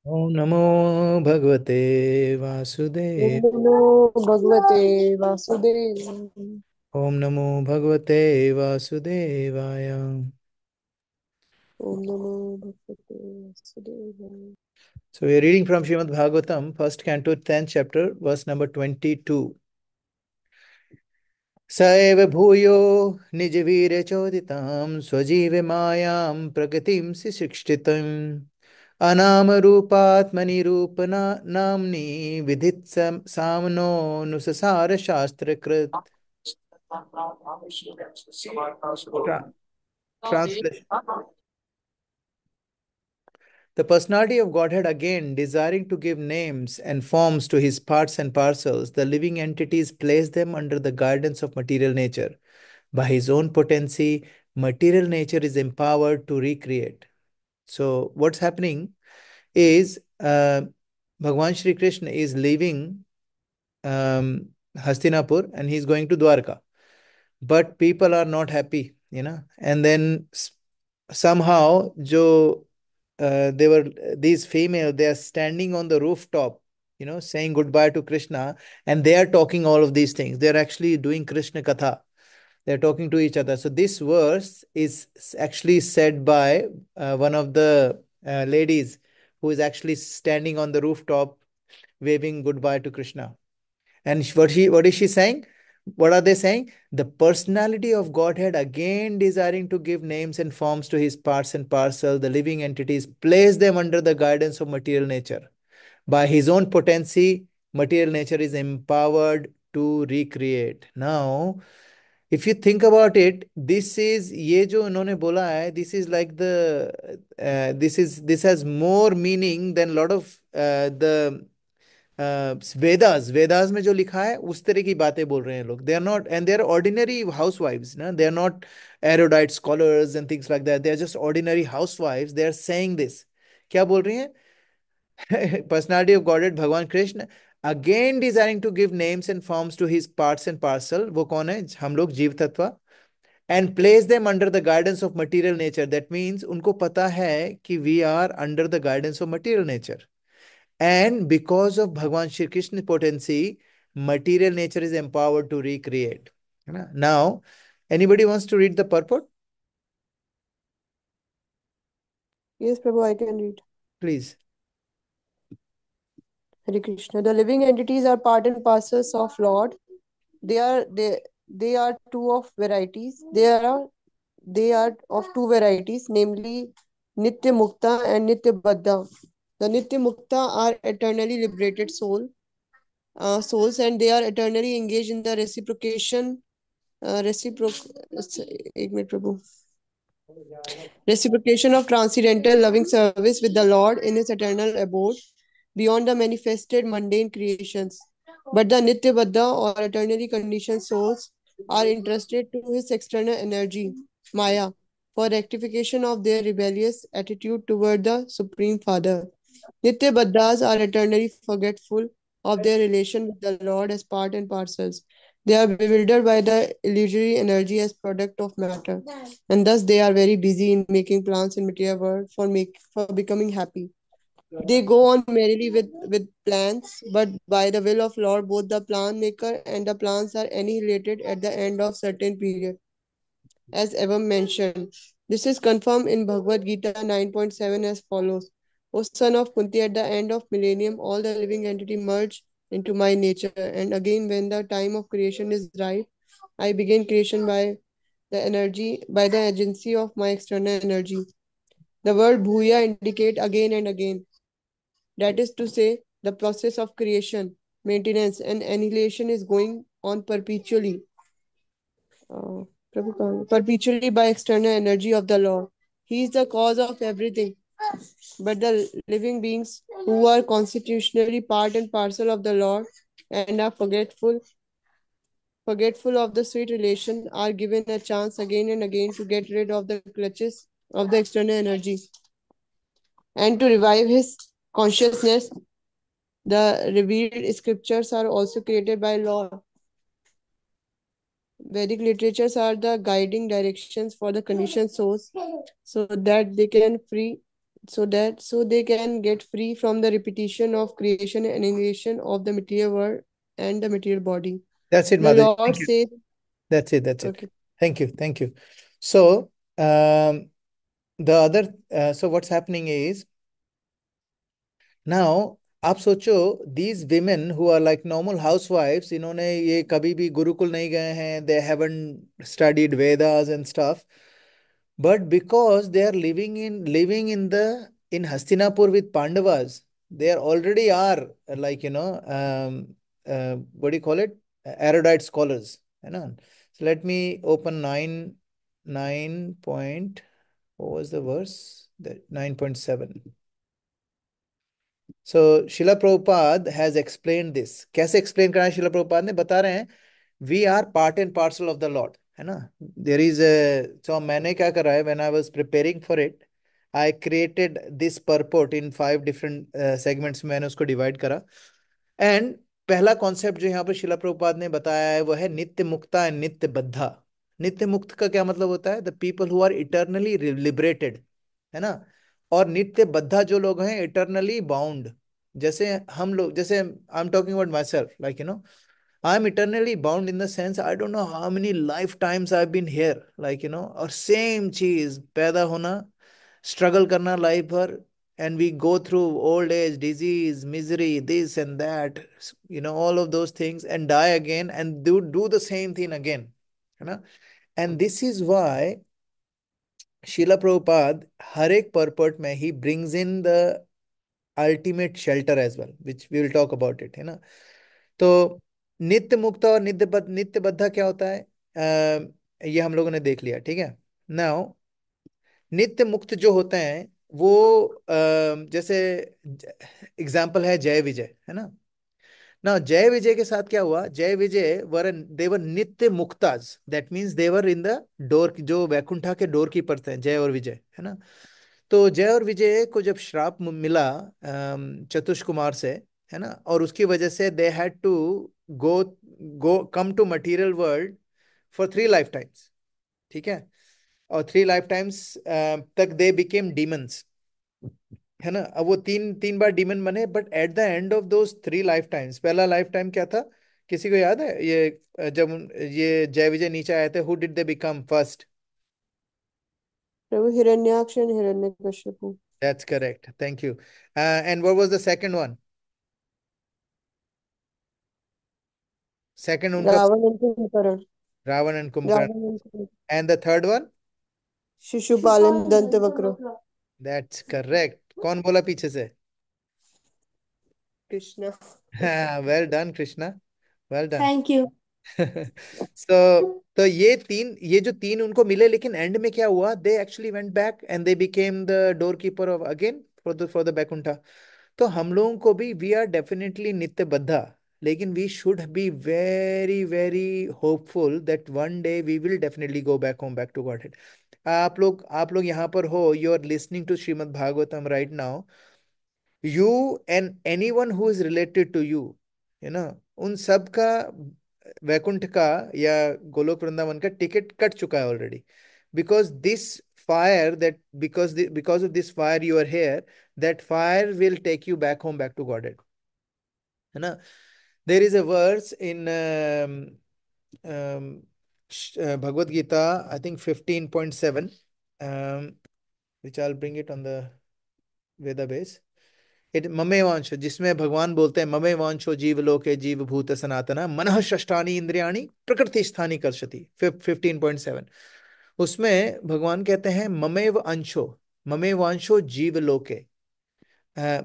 ओम नमो भगवते वासुदेव। ओम नमो भगवते वासुदेव। ओम नमो भगवते वासुदेवाय। ओम नमो भगवते Vasudev. So we are reading from Srimad Bhagavatam, first canto, 10th chapter, verse number 22. स एव भूयो निजवीर चोदितां स्वजीव मायां प्रकृतिं शिक्षितम् अनाम रूपात्मनि रूपना नाम्नि विधित सामनो नुससार शास्त्रकृत. Translation. The personality of Godhead again, desiring to give names and forms to his parts and parcels, the living entities place them under the guidance of material nature. By his own potency, material nature is empowered to recreate. So, what's happening is Bhagwan Shri Krishna is leaving Hastinapur and he's going to Dwarka. But people are not happy. And then somehow, they were these female, they are standing on the rooftop, saying goodbye to Krishna, and they are talking all of these things. They are actually doing Krishna Katha. They're talking to each other. So this verse is actually said by one of the ladies who is actually standing on the rooftop waving goodbye to Krishna. And what is she saying? What are they saying? The personality of Godhead, again desiring to give names and forms to his parts and parcel, the living entities, place them under the guidance of material nature. By his own potency, material nature is empowered to recreate. Now, if you think about it, this is ये जो उन्होंने बोला है, this is like this has more meaning than lot of the Vedas में जो लिखा है उस तरह की बातें बोल रहे हैं लोग. They are not, and they are ordinary housewives ना. They are not erudite scholars and things like that. They are just ordinary housewives. They are saying this. क्या बोल रही हैं? Personality of Godhead Bhagwan Krishna, again desiring to give names and forms to his parts and parcel. वो कौन है? हम लोग जीव तत्व. And place them under the guidance of material nature. That means उनको पता है कि we are under the guidance of material nature. And because of Bhagwan Shri Krishna's potency, material nature is empowered to recreate. Now, anybody wants to read the purport? Yes, Prabhu, I can read. Please. Hare Krishna. The living entities are part and parcels of Lord. They are two of varieties. They are of two varieties, namely Nitya Mukta and Nitya Baddha. The Nitya Mukta are eternally liberated souls, and they are eternally engaged in the एक minute Prabhu reciprocation of transcendental loving service with the Lord in his eternal abode beyond the manifested mundane creations. But the Nityabadha or eternally conditioned souls are entrusted to his external energy, Maya, for rectification of their rebellious attitude toward the Supreme Father. Nityabadhas are eternally forgetful of their relation with the Lord as part and parcels. They are bewildered by the illusory energy as product of matter, and thus they are very busy in making plans in material world for becoming happy. They go on merrily with plans, but by the will of Lord, both the plan maker and the plans are annihilated at the end of certain period, as ever mentioned. This is confirmed in Bhagavad Gita 9.7 as follows. O son of Kunti, at the end of millennium, all the living entity merge into my nature, and again when the time of creation is right, I begin creation by the agency of my external energy. The word bhuya indicate again and again. That is to say, the process of creation, maintenance, and annihilation is going on perpetually. Uh, perpetually by external energy of the Lord. He is the cause of everything. But the living beings who are constitutionally part and parcel of the Lord and are forgetful of the sweet relation, are given a chance again and again to get rid of the clutches of the external energy and to revive his consciousness. The revealed scriptures are also created by law. Vedic literatures are the guiding directions for the conditioned souls so that they can free so they can get free from the repetition of creation and annihilation of the material world and the material body. That's it, The Madhavi. Lord Thank you. says, That's it. That's it. okay, Thank you. Thank you. So, the other, so what's happening is now आप सोचो these women who are like normal housewives, इन्होंने ये कभी भी गुरुकुल नहीं गए हैं, they haven't studied Vedas and stuff, but because they are living in the in Hastinapur with Pandavas, they are already are like what do you call it, erudite scholars, you know. So let me open 9 point, what was the verse, the 9.7. So Srila Prabhupada has explain this. कैसे explain करा है शिला प्रभुपाद ने, बता रहे हैं we are part and parcel of the Lord, है ना। There is so मैंने क्या करा है, when I was preparing for it, I created this purport in 5 different segments में, मैंने उसको डिवाइड करा। एंड पहला कॉन्सेप्ट जो यहाँ पर शिला प्रभुपाद ने बताया है वो है नित्य मुक्ता एंड नित्य बद्धा। नित्य मुक्त का क्या मतलब होता है, the people who are eternally liberated, है ना। और नित्य बद्धा जो लोग हैं, इटर्नली बाउंड। जैसे हम लोग, जैसे आई am talking about my self, like I am eternally bound in the sense I don't know how many lifetimes I've been here, like और सेम चीज पैदा होना, स्ट्रगल करना लाइफ भर, and we go through old age, disease, misery, this and that, all of those things, and die again and do the same thing again, है ना। And this is why Srila Prabhupada हर एक purport में he brings in the ultimate shelter as well, which we will talk about it, है ना। तो नित्य मुक्त और नित्य बद्धा क्या होता है, ये हम लोगों ने देख लिया, ठीक है। नाउ नित्य मुक्त जो होते हैं वो जैसे एग्जाम्पल है जय विजय, है ना। ना जय विजय के साथ क्या हुआ, जय विजय वर देवर नित्य मुक्ताज, that means they were in the door, जो वैकुंठा के डोर कीपर थे जय और विजय, है ना। तो जय और विजय को जब श्राप मिला चतुष कुमार से, है ना, और उसकी वजह से they had to go go come to material world for 3 lifetimes, ठीक है। और 3 लाइफ टाइम्स तक दे बिकेम डीमंस, है ना। अब वो तीन तीन बार डीमन बने, but at the end of those 3 life times, पहला लाइफ टाइम क्या था, किसी को याद है ये, जब ये जय विजय नीचे आए थे, who did they become first? Prabhu Hiranyaksha and Hiranyakashipu, that's correct, thank you. And what was the second one? Second उनका Ravana and Kumbhakarna, Ravana and Kumbhakarna. Ravana and Kumbhakarna, and the third one? Shishupal and Dantavakra, that's correct. कौन बोला पीछे से? कृष्ण। हाँ, well done Krishna, well done. Thank you. तो ये जो तीन उनको मिले, लेकिन एंड में क्या हुआ, they actually went back and they became the door keeper of again for the Vaikuntha. तो हम लोगों को भी we are definitely nitya baddha, लेकिन we should be very very hopeful that one day we will definitely go back home, back to God. आप लोग यहाँ पर हो, you are listening to Shrimad Bhagavatam right now, you and anyone who is related to you, है ना, उन सब का वैकुंठ का या गोलोक वृंदावन का टिकट कट चुका है already, because this fire that because of this fire you are here, that fire will take you back home, back to Godhead, है ना। There is a verse in Bhagavad Gita, I think 15.7, which I'll bring it on the Veda base. इट ममे वांशो, जिसमें भगवान बोलते हैं ममे वांशो जीव लोके जीव भूत सनातना मनः षष्ठानि इंद्रियाणि प्रकृति स्थानी कर्षति, 15.7। उसमें भगवान कहते हैं ममेव अंशो, ममे वांशो जीव लोके। अ,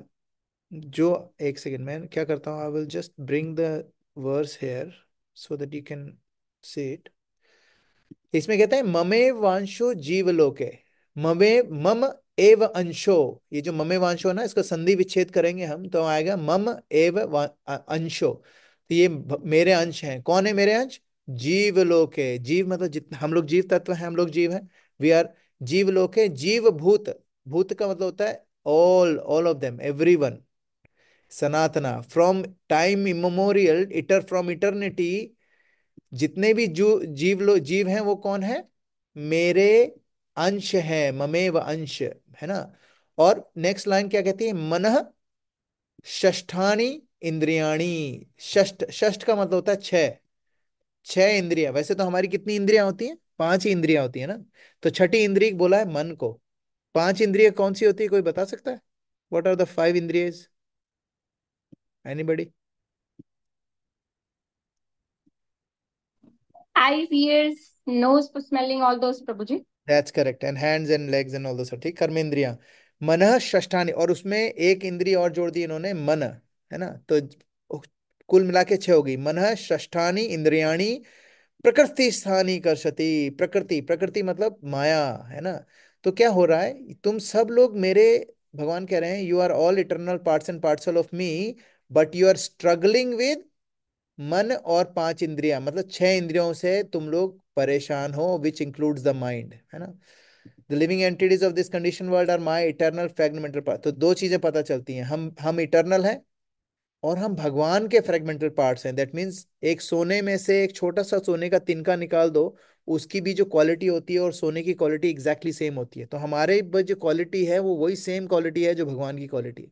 जो एक सेकंड में क्या करता हूँ, I will just bring the verse here so that you can see it. इसमें कहते हैं ममे वांशो जीवलोके, ममे मम एव अंशो। ये जो ममे वांशो है ना, इसका संधि विच्छेद करेंगे हम तो आएगा मम एव अंशो। तो ये मेरे अंश हैं। कौन है मेरे अंश? जीवलोके। जीव मतलब जितने हम लोग जीव तत्व हैं, हम लोग जीव हैं, वी आर जीवलोके। जीव भूत, भूत का मतलब होता है all of them, everyone. Sanatana, from time immemorial, eternal from eternity, जितने भी जो जीव हैं वो कौन है? मेरे अंश है, ममेव अंश, है ना। और नेक्स्ट लाइन क्या कहती है, मनः षष्ठानी इंद्रियाणी। षष्ठ, षष्ठ का मतलब होता है छह। छह इंद्रियां, वैसे तो हमारी कितनी इंद्रियां होती हैं, पांच ही इंद्रियां होती है ना। तो छठी इंद्रिय बोला है मन को। पांच इंद्रिय कौन सी होती है, कोई बता सकता है? व्हाट आर द फाइव इंद्रियज? Anybody? Eyes, ears, nose for smelling, all those, Prabhuji. That's correct, and hands and legs and all those, ठीक, कर्मेंद्रियां। मनः षष्ठानी, और उसमें एक इंद्रिय और जोड़ दी इन्होंने, मन, है ना। तो कुल मिला के छह हो गई। मनः षष्ठानी इंद्रियाणी प्रकृति स्थानी कर्षति। प्रकृति, प्रकृति मतलब माया, है ना। तो क्या हो रहा है, तुम सब लोग मेरे, भगवान कह रहे हैं, you are all eternal parts and parcel of me, but you are struggling with मन और पांच इंद्रियां, मतलब छह इंद्रियों से तुम लोग परेशान हो, विच इंक्लूड्स द माइंड, है ना। The living entities of this condition world are my eternal fragmental part. तो दो चीजें पता चलती हैं, हम इटर्नल हैं, और हम भगवान के फ्रेगमेंटल पार्ट्स हैं। दैट मीन्स एक सोने में से एक छोटा सा सोने का तिनका निकाल दो, उसकी भी जो क्वालिटी होती है और सोने की क्वालिटी एग्जैक्टली सेम होती है। तो हमारे जो क्वालिटी है वो वही सेम क्वालिटी है जो भगवान की क्वालिटी है,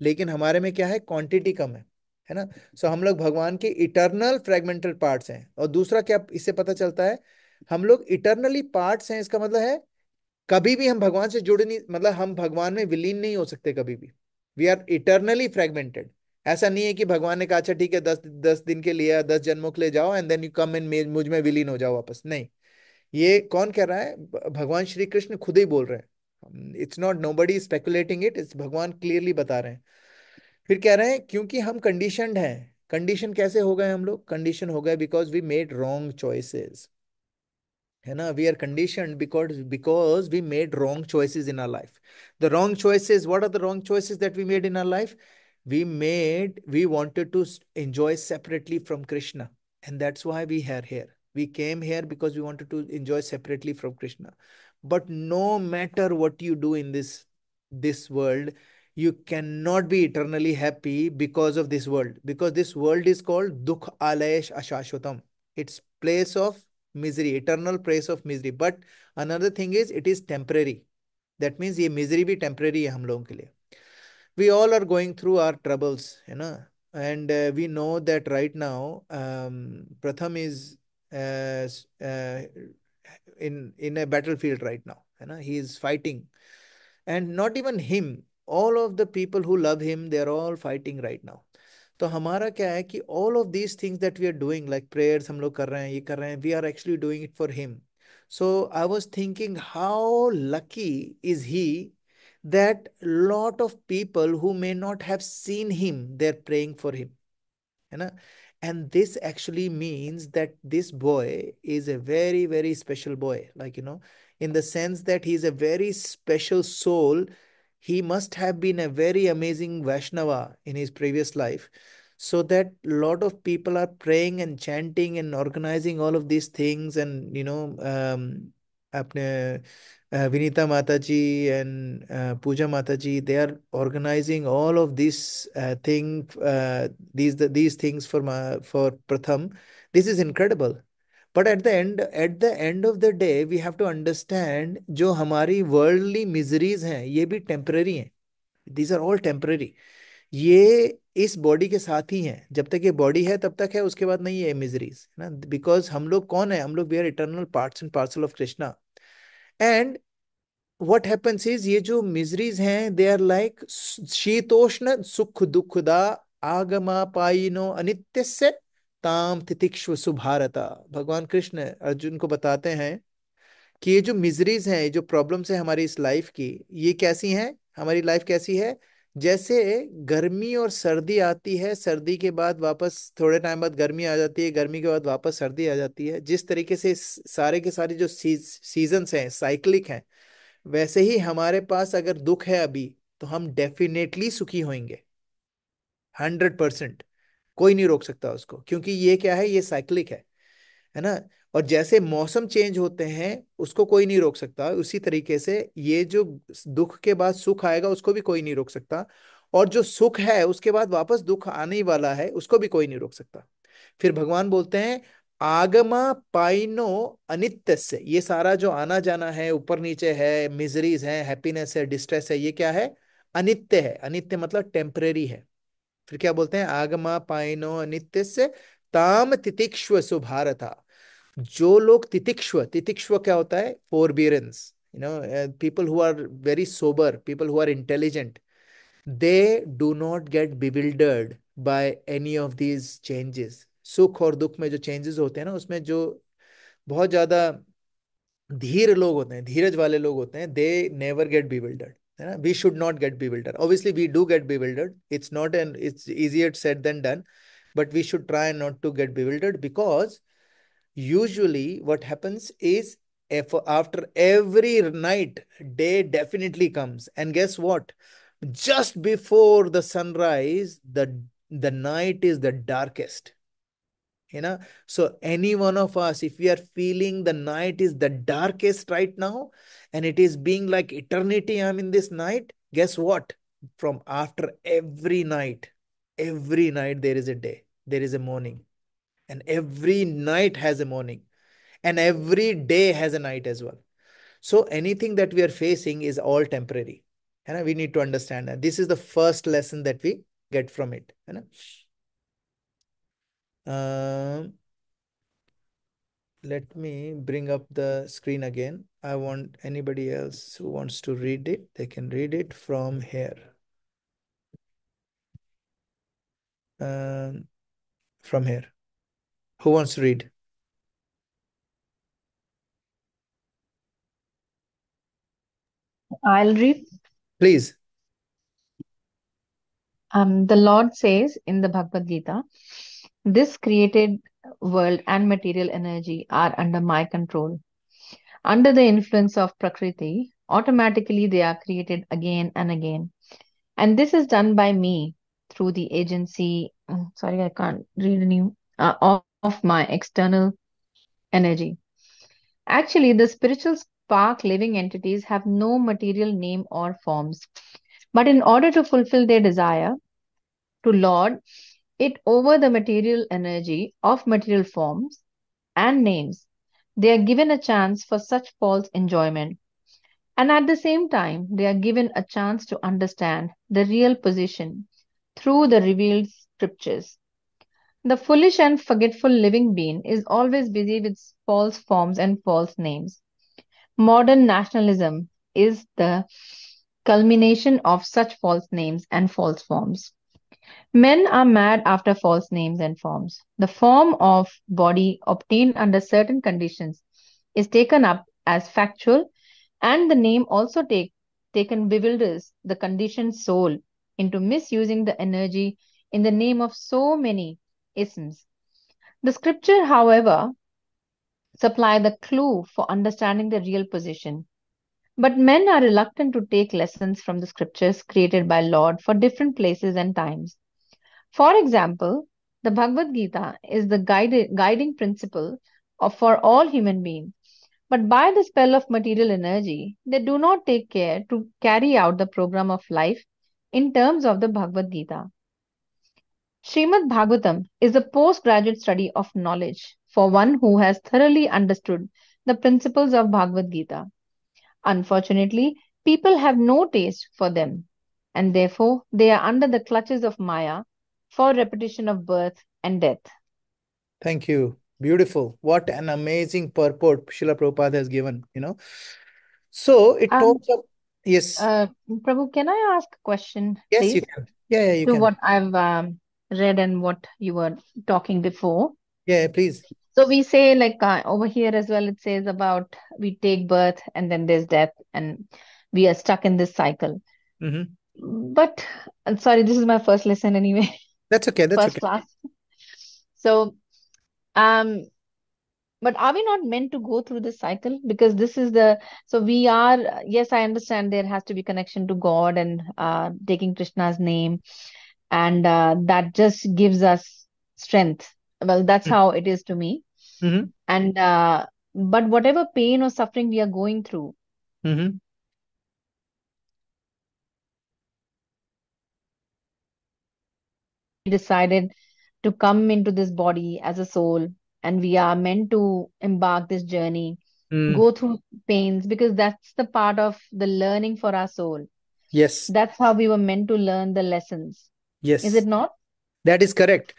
लेकिन हमारे में क्या है, क्वांटिटी कम है ना। सो हम लोग भगवान के इटर्नल फ्रेगमेंटल पार्ट्स हैं। और दूसरा क्या इससे पता चलता है, हम लोग इटर्नली पार्ट्स हैं, इसका मतलब है कभी भी हम भगवान से जुड़ नहीं, मतलब हम भगवान में विलीन नहीं हो सकते कभी भी। We are eternally fragmented. ऐसा नहीं है कि भगवान ने कहा अच्छा ठीक है, 10 दिन के लिए या 10 जन्मों के लिए जाओ एंड देन यू कम इन, मुझ में विलीन हो जाओ वापस, नहीं। ये कौन कह रहा है, भगवान श्री कृष्ण खुद ही बोल रहे हैं। It's not nobody speculating it, it's भगवान क्लियरली बता रहे हैं। फिर कह रहे हैं क्योंकि हम कंडीशनड हैं। कंडीशन कैसे हो गए हम लोग, कंडीशन हो गए because we made wrong choices, है ना। We are conditioned because we made wrong choices in our life. The wrong choices, what are the wrong choices that we made in our life? We wanted to enjoy separately from Krishna, and that's why we are here. We came here because we wanted to enjoy separately from Krishna. But no matter what you do in this world, you cannot be eternally happy because of this world, because this world is called dukh alayesh ashashvatam. It's place of misery, eternal place of misery. But another thing is it is temporary. That means ये misery भी temporary है हम लोगों के लिए। We all are going through our troubles, है ना। And we know that right now, Pratham is uh, uh, in a battlefield right now, है ना। He is fighting, and not even him, all of the people who love him, they are all fighting right now. तो हमारा क्या है कि all of these things that we are doing, like prayers हम लोग कर रहे हैं, ये कर रहे हैं, we are actually doing it for him. So I was thinking, how lucky is he that lot of people who may not have seen him, they're praying for him, है ना। And this actually means that this boy is a very, very special boy, like, in the sense that he's a very special soul. He must have been a very amazing Vaishnava in his previous life, so that a lot of people are praying and chanting and organizing all of these things. And apne Vinita Mataji and Pooja Mataji, they are organizing all of this thing, these things for Pratham. This is incredible. But at the end of the day, we have to understand जो हमारी worldly miseries हैं ये भी temporary हैं. These are all temporary. ये इस body के साथ ही हैं, जब तक ये बॉडी है तब तक है, उसके बाद नहीं है मिजरीज, है ना। बिकॉज हम लोग कौन है, हम लोग we are eternal parts and parcel of Krishna. And what happens is, ये जो मिजरीज हैं दे आर लाइक शीतोष्ण सुख दुखदा आगमापायिनो अनित्य से ताम तितिक्ष्व सुभारता। भगवान कृष्ण अर्जुन को बताते हैं कि ये जो मिजरीज हैं, ये जो प्रॉब्लम्स है हमारी इस लाइफ की, ये कैसी हैं, हमारी लाइफ कैसी है, जैसे गर्मी और सर्दी आती है, सर्दी के बाद वापस थोड़े टाइम बाद गर्मी आ जाती है, गर्मी के बाद वापस सर्दी आ जाती है। जिस तरीके से सारे के सारे जो सीजन्स हैं साइक्लिक हैं, वैसे ही हमारे पास अगर दुख है अभी, तो हम डेफिनेटली सुखी होंगे, 100%। कोई नहीं रोक सकता उसको, क्योंकि ये क्या है, ये साइक्लिक है ना। और जैसे मौसम चेंज होते हैं उसको कोई नहीं रोक सकता, उसी तरीके से ये जो दुख के बाद सुख आएगा उसको भी कोई नहीं रोक सकता। और जो सुख है उसके बाद वापस दुख आने ही वाला है, उसको भी कोई नहीं रोक सकता। फिर भगवान बोलते हैं आगमा पाइनो अनित्य से, ये सारा जो आना जाना है, ऊपर नीचे है, मिजरीज है, हैप्पीनेस है, डिस्ट्रेस है, ये क्या है? अनित्य है। अनित्य मतलब टेम्परेरी है। फिर क्या बोलते हैं? आगमा पाइनो अनित्य से ताम तितिक्ष्व सुभारता। जो लोग तितिक्ष्व, तितिक्ष्व क्या होता है? Forbearance, people who are very sober, people who are intelligent, they do not get bewildered by any of these changes. सुख और दुख में जो चेंजेस होते हैं ना, उसमें जो बहुत ज्यादा धीर लोग होते हैं, धीरज वाले लोग होते हैं, दे नेवर गेट bewildered, है ना? We should not get bewildered. Obviously we do get bewildered. It's not an it's easier said than done, but we should try not to get bewildered, because usually what happens is, if after every night, day definitely comes, and guess what? Just before the sunrise, the night is the darkest, so any one of us, if we are feeling the night is the darkest right now, and it is being like eternity, I'm in this night, guess what? From after every night there is a day, there is a morning, and every night has a morning, and every day has a night as well. So anything that we are facing is all temporary, and we need to understand that. This is the first lesson that we get from it, let me bring up the screen again. I want anybody else who wants to read it, they can read it from here. Um, from here. Who wants to read? I'll read. Please. The Lord says in the Bhagavad Gita, this created world and material energy are under my control. Under the influence of Prakriti, automatically they are created again and again. And this is done by me through the agency, sorry, I can't read any, of my external energy. Actually, the spiritual spark living entities have no material name or forms. But in order to fulfill their desire to lord it over the material energy of material forms and names, they are given a chance for such false enjoyment. And at the same time, they are given a chance to understand the real position through the revealed scriptures. The foolish and forgetful living being is always busy with false forms and false names. Modern nationalism is the culmination of such false names and false forms. Men are mad after false names and forms. The form of body obtained under certain conditions is taken up as factual, and the name also taken bewilders the conditioned soul into misusing the energy in the name of so many isms. The scripture, however, supply the clue for understanding the real position. But men are reluctant to take lessons from the scriptures created by Lord for different places and times. For example, the Bhagavad Gita is the guiding principle for all human beings. But by the spell of material energy, they do not take care to carry out the program of life in terms of the Bhagavad Gita. Srimad Bhagavatam is a postgraduate study of knowledge for one who has thoroughly understood the principles of Bhagavad Gita. Unfortunately, people have no taste for them, and therefore they are under the clutches of Maya for repetition of birth and death. Thank you. Beautiful. What an amazing purport Srila Prabhupada has given. So it Um, talks of, yes, Prabhu, can I ask a question, yes, you please, can. Yeah, you to can. what I've read and what you were talking before? Yeah, please. So we say, like over here as well, it says about we take birth and then there's death, and we are stuck in this cycle. Mm-hmm. But I'm sorry, this is my first lesson anyway, That's okay. That's first okay. class. So, um, but are we not meant to go through this cycle? Because this is the, so we are, yes, I understand there has to be connection to God and taking Krishna's name, and that just gives us strength. Well, that's how it is to me. Mm-hmm. And but whatever pain or suffering we are going through, Mm-hmm. we decided to come into this body as a soul. and we are meant to embark this journey, Mm, go through pains, because that's the part of the learning for our soul. yes, That's how we were meant to learn the lessons. Is it yes, not? that is correct.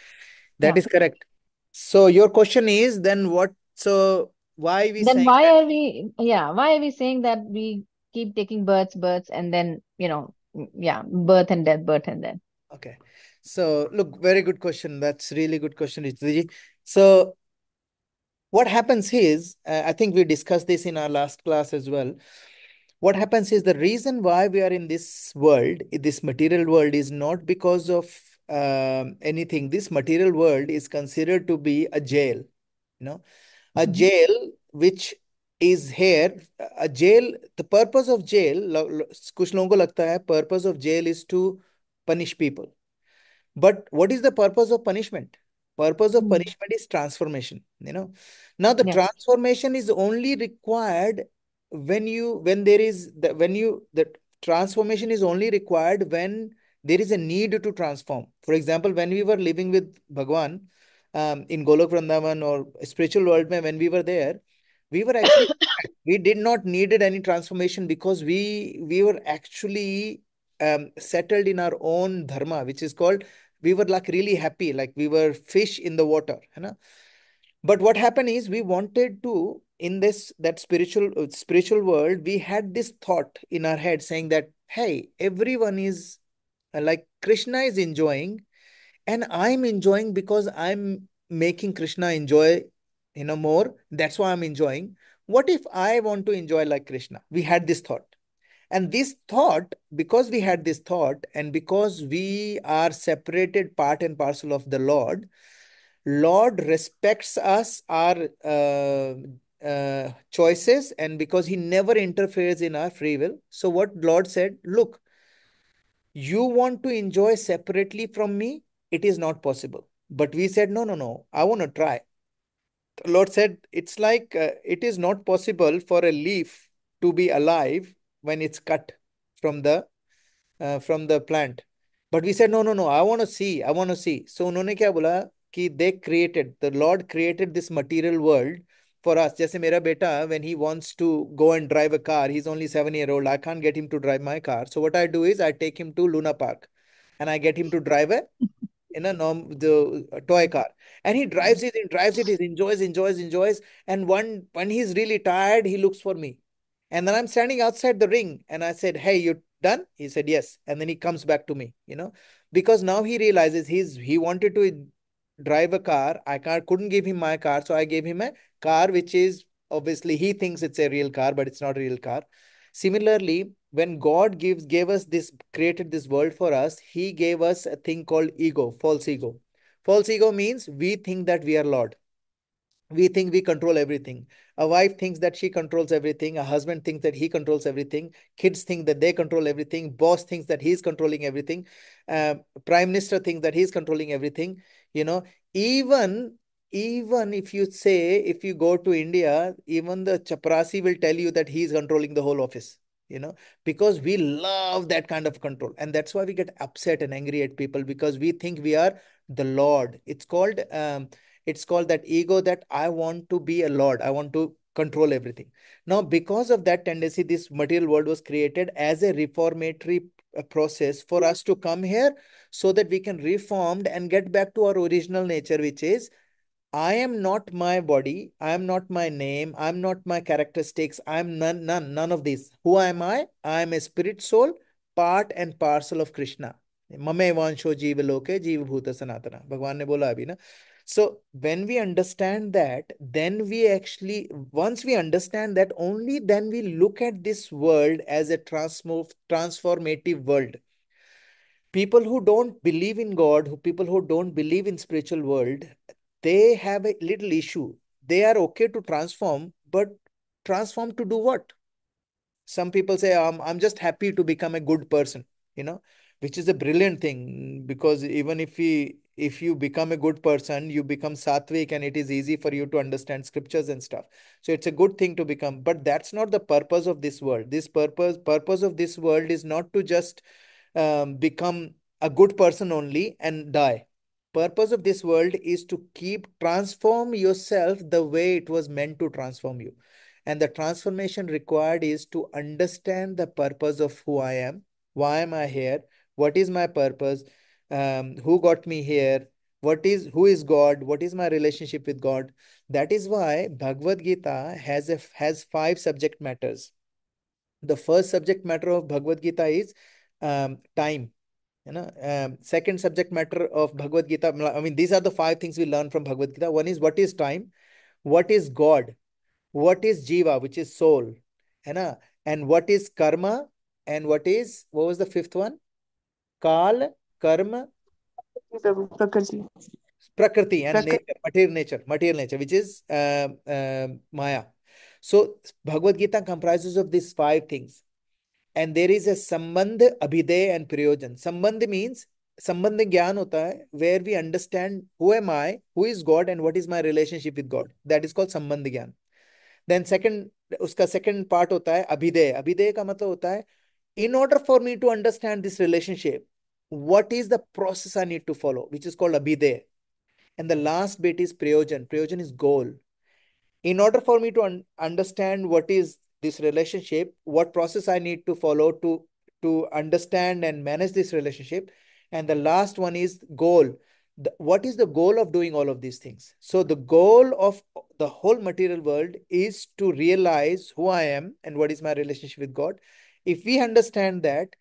That Yeah. is correct. So your question is then what? So why we Then saying why that? are we, yeah, why are we saying that we keep taking births, and then, yeah, birth and death, birth and death? Okay. So look, very good question. That's really good question, Ritu. So what happens is, I think we discussed this in our last class as well. What happens is the reason why we are in this world, in this material world, is not because of anything. This material world is considered to be a jail, a Hmm. jail which is here. A jail, the purpose of jail, कुछ लोगों को लगता है purpose of jail is to punish people. But what is the purpose of punishment? Purpose of Hmm. punishment is transformation, Now the Yes. transformation is only required when there is the transformation is only required when there is a need to transform. For example, when we were living with Bhagwan in Golok Vrindavan or spiritual world, when we were there, we were actually we did not needed any transformation because we were actually settled in our own dharma, which is called, we were like really happy, like we were fish in the water, but what happened is we wanted to in this that spiritual world, we had this thought in our head saying that, hey, everyone is like Krishna is enjoying, and I'm enjoying because I'm making Krishna enjoy, more. That's why I'm enjoying. What if I want to enjoy like Krishna? We had this thought. And this thought, because we had this thought, and because we are separated part and parcel of the Lord respects us, our choices, and because He never interferes in our free will. So, what Lord said, look, you want to enjoy separately from me, it is not possible. But we said, no, no, no, I want to try. The Lord said, it's like it is not possible for a leaf to be alive when it's cut from the plant. But we said, no, no, no, I want to see, I want to see. So उन्होंने क्या बोला कि the Lord created this material world for us. जैसे मेरा बेटा, when he wants to go and drive a car, he's only 7 year old. I can't get him to drive my car. So what I do is I take him to Luna Park and I get him to drive in a toy car, and he drives it, he enjoys, and when he's really tired, he looks for me, and then I'm standing outside the ring, and I said, hey, you done? He said yes, and then he comes back to me, because now he realizes he wanted to drive a car. Couldn't give him my car, so I gave him a car which is, obviously he thinks it's a real car, but it's not a real car. Similarly, when God gave us this, created this world for us, He gave us a thing called ego, false ego. False ego means we think that we are Lord. We think we control everything. A wife thinks that she controls everything. A husband thinks that he controls everything. Kids think that they control everything. Boss thinks that he's controlling everything. Uh, Prime Minister thinks that he's controlling everything. You know, even even if you go to India, even the chaprasi will tell you that he's controlling the whole office. Because we love that kind of control, and that's why we get upset and angry at people because we think we are the Lord. It's called that ego, that I want to be a lord, I want to control everything. Now, because of that tendency, this material world was created as a reformatory process for us to come here so that we can reformed and get back to our original nature, which is, I am not my body, I am not my name, I'm not my characteristics, I'm none of these. Who am I? I am a spirit soul, part and parcel of Krishna. ममे वांशो जीव लोके जीव भूत सनातना, भगवान ने बोला अभी ना. So when we understand that, then we actually, once we understand that, only then we look at this world as a transformative world. People who don't believe in God, people who don't believe in spiritual world, they have a little issue. They are okay to transform, but transform to do what? Some people say, I'm just happy to become a good person, you know, which is a brilliant thing, because even if you become a good person, you become sattvic, and it is easy for you to understand scriptures and stuff. So it's a good thing to become, but that's not the purpose of this world. This purpose of this world is not to just become a good person only and die. purpose of this world is to keep transform yourself the way it was meant to transform you. And the transformation required is to understand the purpose of who I am, why am I here, what is my purpose, who got me here, who is God, what is my relationship with God. That is why Bhagavad Gita has five subject matters. The first subject matter of Bhagavad Gita is time. Second subject matter of Bhagavad Gita, I mean, these are the five things we learn from Bhagavad Gita. One is what is time, what is God, what is Jiva, which is soul, है ना? And what is karma, and what was the fifth one? Kal, karma, Prakriti. Prakriti, and Prakriti. material nature, which is Maya. So Bhagavad Gita comprises of these five things. And there is a sambandh, abhiday, and prayojan. Sambandh means संबंध ज्ञान होता है where we understand who am I, who is God, and what is my relationship with God. That is called संबंध ज्ञान. Then second, उसका second part होता है अभिधेय. अभिधेय का मतलब होता है in order for me to understand this relationship, what is the process I need to follow, which is called abhideya. And the last bit is prayojan. Prayojan is goal. In order for me to understand what is this relationship, what process I need to follow to understand and manage this relationship. And the last one is goal. What is the goal of doing all of these things? So the goal of the whole material world is to realize who I am and what is my relationship with God. If we understand that,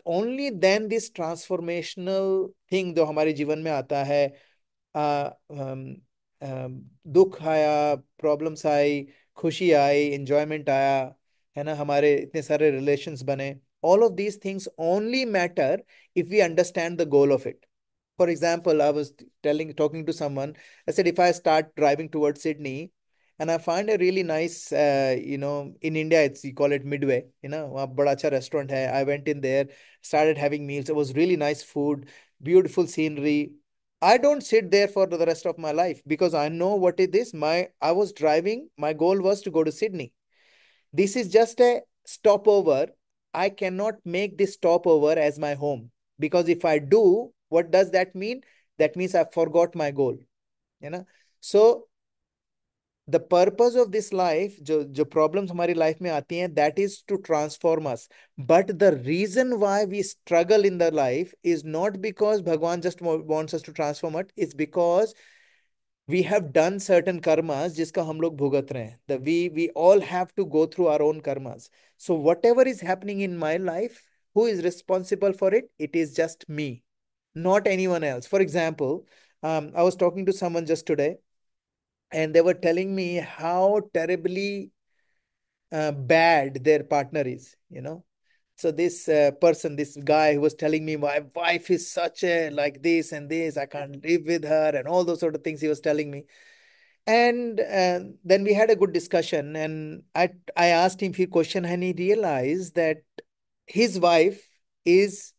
only then this transformational thing जो हमारे जीवन में आता है, दुख आया, problems आई, खुशी आई, enjoyment आया, है ना, हमारे इतने सारे रिलेशंस बने, all of these things only matter if we understand the goal of it. For example, I was talking to someone. I said, if I start driving towards Sydney and I find a really nice, in India, you call it Midway, वहाँ बड़ा अच्छा restaurant है. I went in there, started having meals. It was really nice food, beautiful scenery. I don't sit there for the rest of my life because I know what it is. I was driving. My goal was to go to Sydney. This is just a stopover. I cannot make this stopover as my home because if I do, what does that mean? That means I forgot my goal. So the purpose of this life, जो problems हमारी life में आती हैं, that is to transform us. But the reason why we struggle in the life is not because Bhagwan just wants us to transform it. It's because we have done certain karmas जिसका हम लोग भुगत रहे हैं. We all have to go through our own karmas. So whatever is happening in my life, who is responsible for it? It is just me, not anyone else. For example, I was talking to someone just today, and they were telling me how terribly bad their partner is. So this person, this guy who was telling me, my wife is such a like this and this, I can't live with her, and all those sort of things he was telling me. And then we had a good discussion, and I asked him a few questions, and he realized that his wife is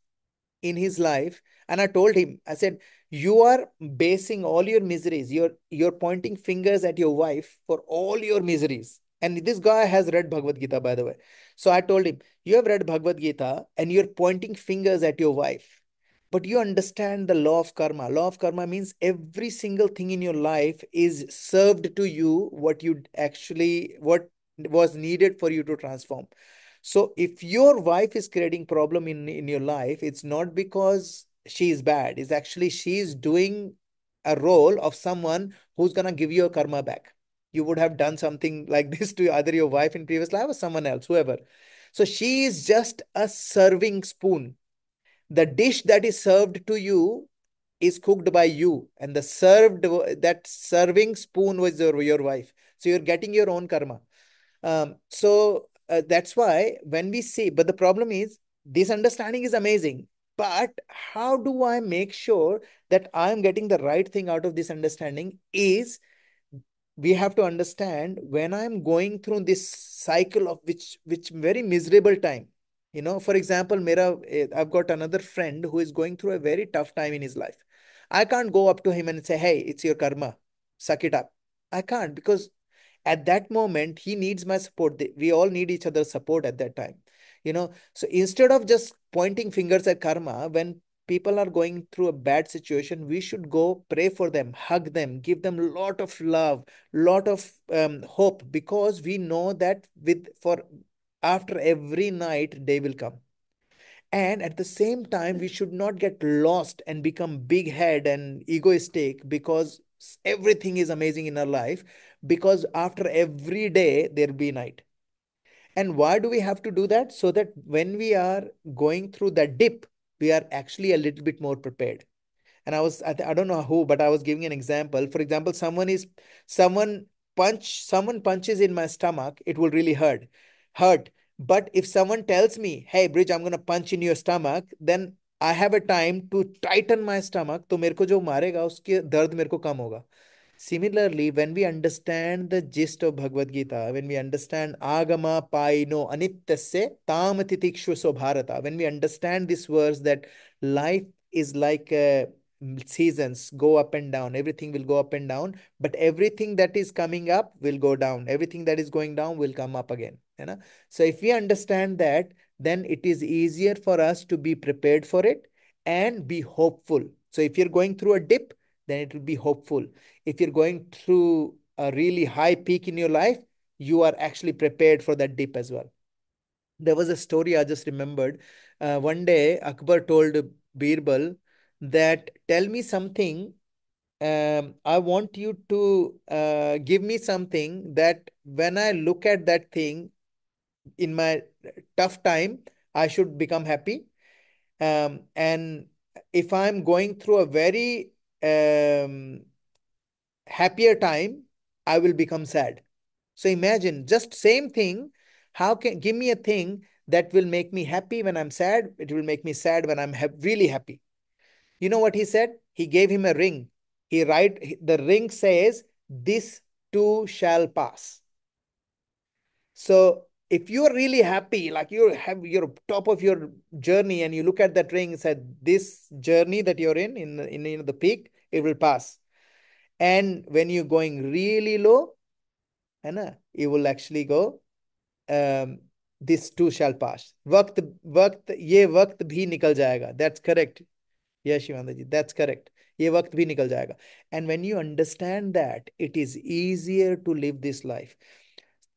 in his life. And I told him, I said, you are basing all your miseries, you're pointing fingers at your wife for all your miseries. And this guy has read Bhagavad Gita, by the way. So I told him, you have read Bhagavad Gita and you're pointing fingers at your wife, but you understand the law of karma. Law of karma means every single thing in your life is served to you what was needed for you to transform. So if your wife is creating problem in your life, it's not because she is bad. It's actually she is doing a role of someone who's gonna give you a karma back. You would have done something like this to either your wife in previous life or someone else, whoever. So she is just a serving spoon. The dish that is served to you is cooked by you, and that serving spoon was your wife. So you're getting your own karma. So that's why when we see, but the problem is this understanding is amazing. But how do I make sure that I'm getting the right thing out of this understanding? Is we have to understand when I'm going through this cycle of which very miserable time. For example, I've got another friend who is going through a very tough time in his life. I can't go up to him and say, hey, it's your karma, suck it up. I can't, because at that moment he needs my support. We all need each other's support at that time. So instead of just pointing fingers at karma, when people are going through a bad situation, we should go pray for them, hug them, give them a lot of love, lot of hope, because we know that with for after every night day will come. And at the same time, we should not get lost and become big head and egoistic because everything is amazing in our life, because after every day there'll be night. And why do we have to do that? So that when we are going through that dip, we are actually a little bit more prepared. And I don't know who, but I was giving an example. For example, someone someone punches in my stomach, it will really hurt. But if someone tells me, hey Bridge, I'm gonna punch in your stomach, then I have a time to tighten my stomach, तो मेरे को जो मारेगा उसके दर्द मेरे को कम होगा. Similarly, when we understand the gist of Bhagavad Gita, when we understand Agama Paino Anityasya Tam Titikshvaso Bharata, when we understand this verse that life is like seasons go up and down, everything will go up and down, but everything that is coming up will go down, everything that is going down will come up again. You know? So if we understand that, then it is easier for us to be prepared for it and be hopeful. So if you're going through a dip, then it will be hopeful. If you're going through a really high peak in your life, you are actually prepared for that dip as well. There was a story I just remembered. One day, Akbar told Birbal that, tell me something. I want you to give me something that when I look at that thing in my tough time, I should become happy. And if I'm going through a very happier time, I will become sad. So imagine, just same thing. How can give me a thing that will make me happy when I'm sad? It will make me sad when I'm really happy. You know what he said? He gave him a ring. The ring says, "This too shall pass." So if you are really happy, like you have your top of your journey, and you look at that ring and said, "This journey that you're in the peak, it will pass." And when you're going really low, है ना, you will actually go, this too shall pass. वक्त वक्त ये वक्त भी निकल जाएगा. That's correct. Yes, Shivanda ji, that's correct. ये वक्त भी निकल जाएगा. And when you understand that, it is easier to live this life.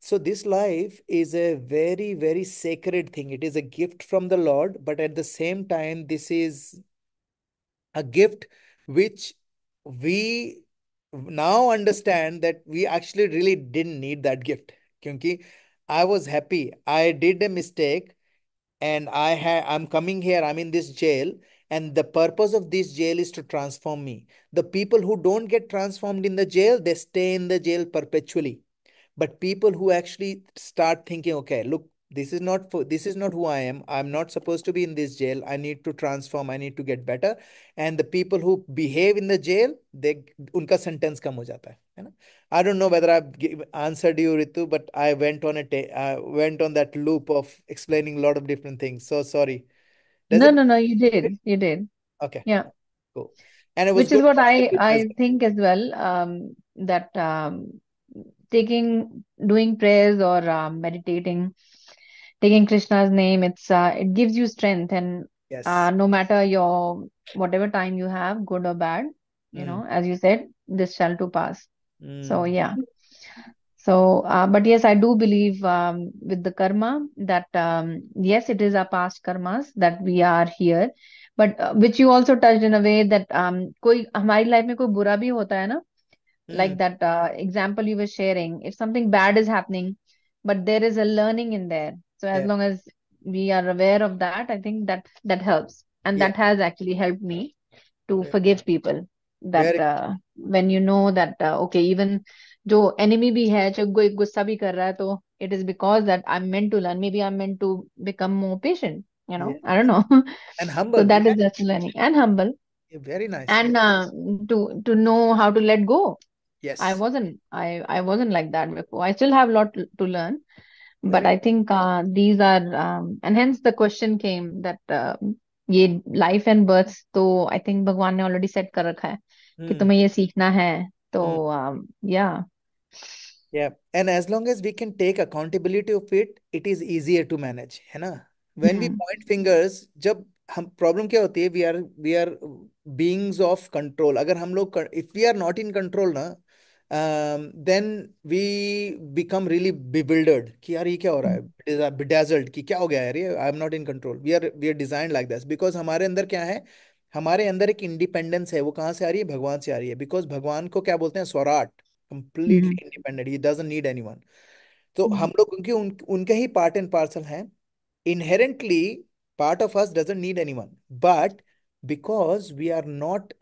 So this life is a very, very sacred thing. It is a gift from the Lord, but at the same time, this is a gift which we now understand that we actually really didn't need that gift. Because I was happy. I did a mistake, and I'm coming here, I'm in this jail, and the purpose of this jail is to transform me. The people who don't get transformed in the jail, they stay in the jail perpetually. But people who actually start thinking, okay, look, this is not who I am. I'm not supposed to be in this jail. I need to transform. I need to get better. And the people who behave in the jail, they उनका sentence कम हो जाता है ना? I don't know whether I've answered you, Ritu, but I went on that loop of explaining a lot of different things. So sorry. Does No, it? no, no, you did. You did. Okay, Yeah. cool. And it was Which is good what to I have you as I think as well, that doing prayers or meditating, taking Krishna's name, it gives you strength, and well. Yes. no matter your whatever time you have, good or bad, Mm, as you said, this shall to pass. So mm, yeah. So, but yes, I do believe with the karma that yes, it is our past karmas that we are here, but which you also touched in a way that कोई हमारी life में कोई बुरा भी होता है ना, like mm, that example you were sharing. If something bad is happening, but there is a learning in there, so as yeah. long as we are aware of that, I think that helps, and Yeah. that has actually helped me to Very, forgive people, that very. when you know that okay, even जो enemy भी है, जो कोई गुस्सा भी कर रहा है, तो it is because that I'm meant to learn, maybe I'm meant to become more patient, Yeah. I don't know. And So humble. that Yeah. is just learning and humble, Yeah, very nice. and to know how to let go. Yes. I wasn't like that before. I still have a lot to learn, but Very. I think these are and hence the question came that ये life and birth, तो I think भगवान ने already set कर रखा है कि Mm, तुम्हें ये सीखना है, तो mm. yeah. Yeah. And as long as we can take accountability of it, it is easier to manage. है ना? When we Hmm. point fingers, जब हम प्रॉब्लम क्या होती है, we are beings of control. अगर हम लोग, if we are not in control ना, then we become really bewildered कि यार ये क्या हो रहा है, बेडाजल्ड कि क्या हो गया यार, ये I am not in control. We are designed like this because हमारे अंदर क्या है, हमारे अंदर एक इंडिपेंडेंस है। वो कहाँ से आ रही है? भगवान से आ रही है। बिकॉज भगवान को क्या बोलते हैं? Svarat, hmm completely independent, he doesn't need anyone. तो हम हम्म लोग उनके ही पार्ट एंड पार्सल हैं। Inherently, part of us doesn't need anyone, but because we are not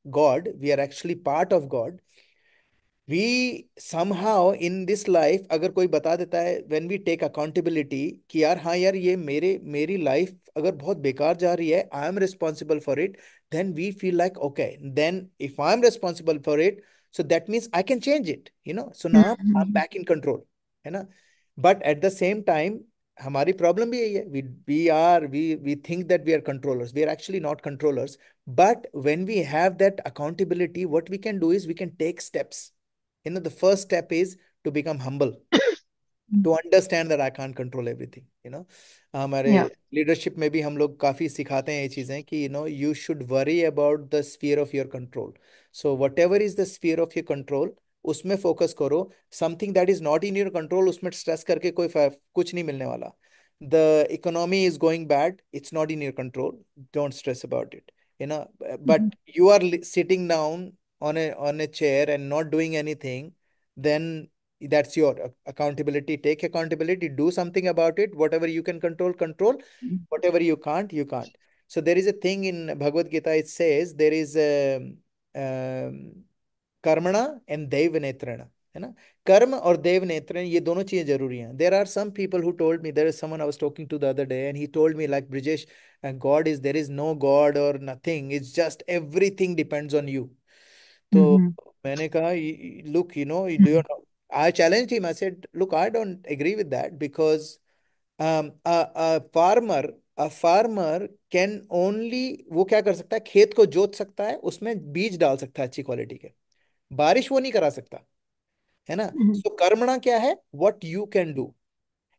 God, we are actually part of God. We somehow in this life, अगर कोई बता देता है, when we take accountability कि यार हाँ यार, ये मेरी लाइफ अगर बहुत बेकार जा रही है, I am responsible for it, then we feel like okay, then if I'm responsible for it, so that means I can change it, so now I'm hmm back in control, है ना? But at the same time, हमारी problem भी यही है, we think that we are controllers. We are actually not controllers. But when we have that accountability, what we can do is we can take steps. The first step is to become humble, to understand that I can't control everything. हमारे yeah leadership में भी हम लोग काफी सिखाते हैं ये चीजें कि you should worry about the sphere of your control. So whatever is the sphere of your control, उसमें फोकस करो. Something that is not in your control, उसमें स्ट्रेस करके कुछ नहीं मिलने वाला. The economy is going bad, it's not in your control, don't stress about it. Mhm. But you are sitting down on a chair and not doing anything, then that's your accountability. Take accountability, do something about it. Whatever you can control, control. Whatever you can't, you can't. So there is a thing in Bhagavad Gita, it says there is a कर्मणा and दैव नेत्रेण, है ना? कर्म और देव नेत्रेण, ये दोनों चीजें जरूरी हैं. There are some people who told me, there is someone I was talking to the other day and he told me like, Brijesh, God is, there is no God or nothing, it's just everything depends on you. तो Mhm. मैंने कहा, look, do Mhm. You, I challenged him. I said, look, I don't agree with that because a farmer, a farmer can only, वो क्या कर सकता है? खेत को जोत सकता है, उसमें बीज डाल सकता है अच्छी क्वालिटी के. बारिश वो नहीं करा सकता, है ना? Mhm. सो कर्मणा क्या है? What you can do.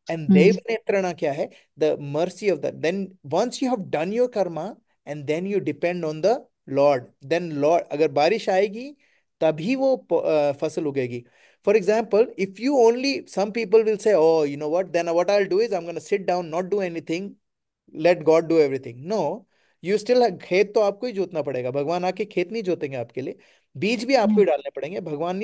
And देव Mhm. नेत्रना क्या है? The mercy of the, then once you have done your karma and then you depend on the lord, then lord, अगर बारिश आएगी तभी वो फसल उगेगी. For example, if you only, some people will say, oh you know what, then what I will do is I am gonna sit down, not do anything, let God do everything. No, you still, खेत तो आपको ही जोतना पड़ेगा. भगवान आके खेत नहीं जोतेंगे आपके लिए. बीज भी आपको Yeah. ही डालने पड़ेंगे. भगवान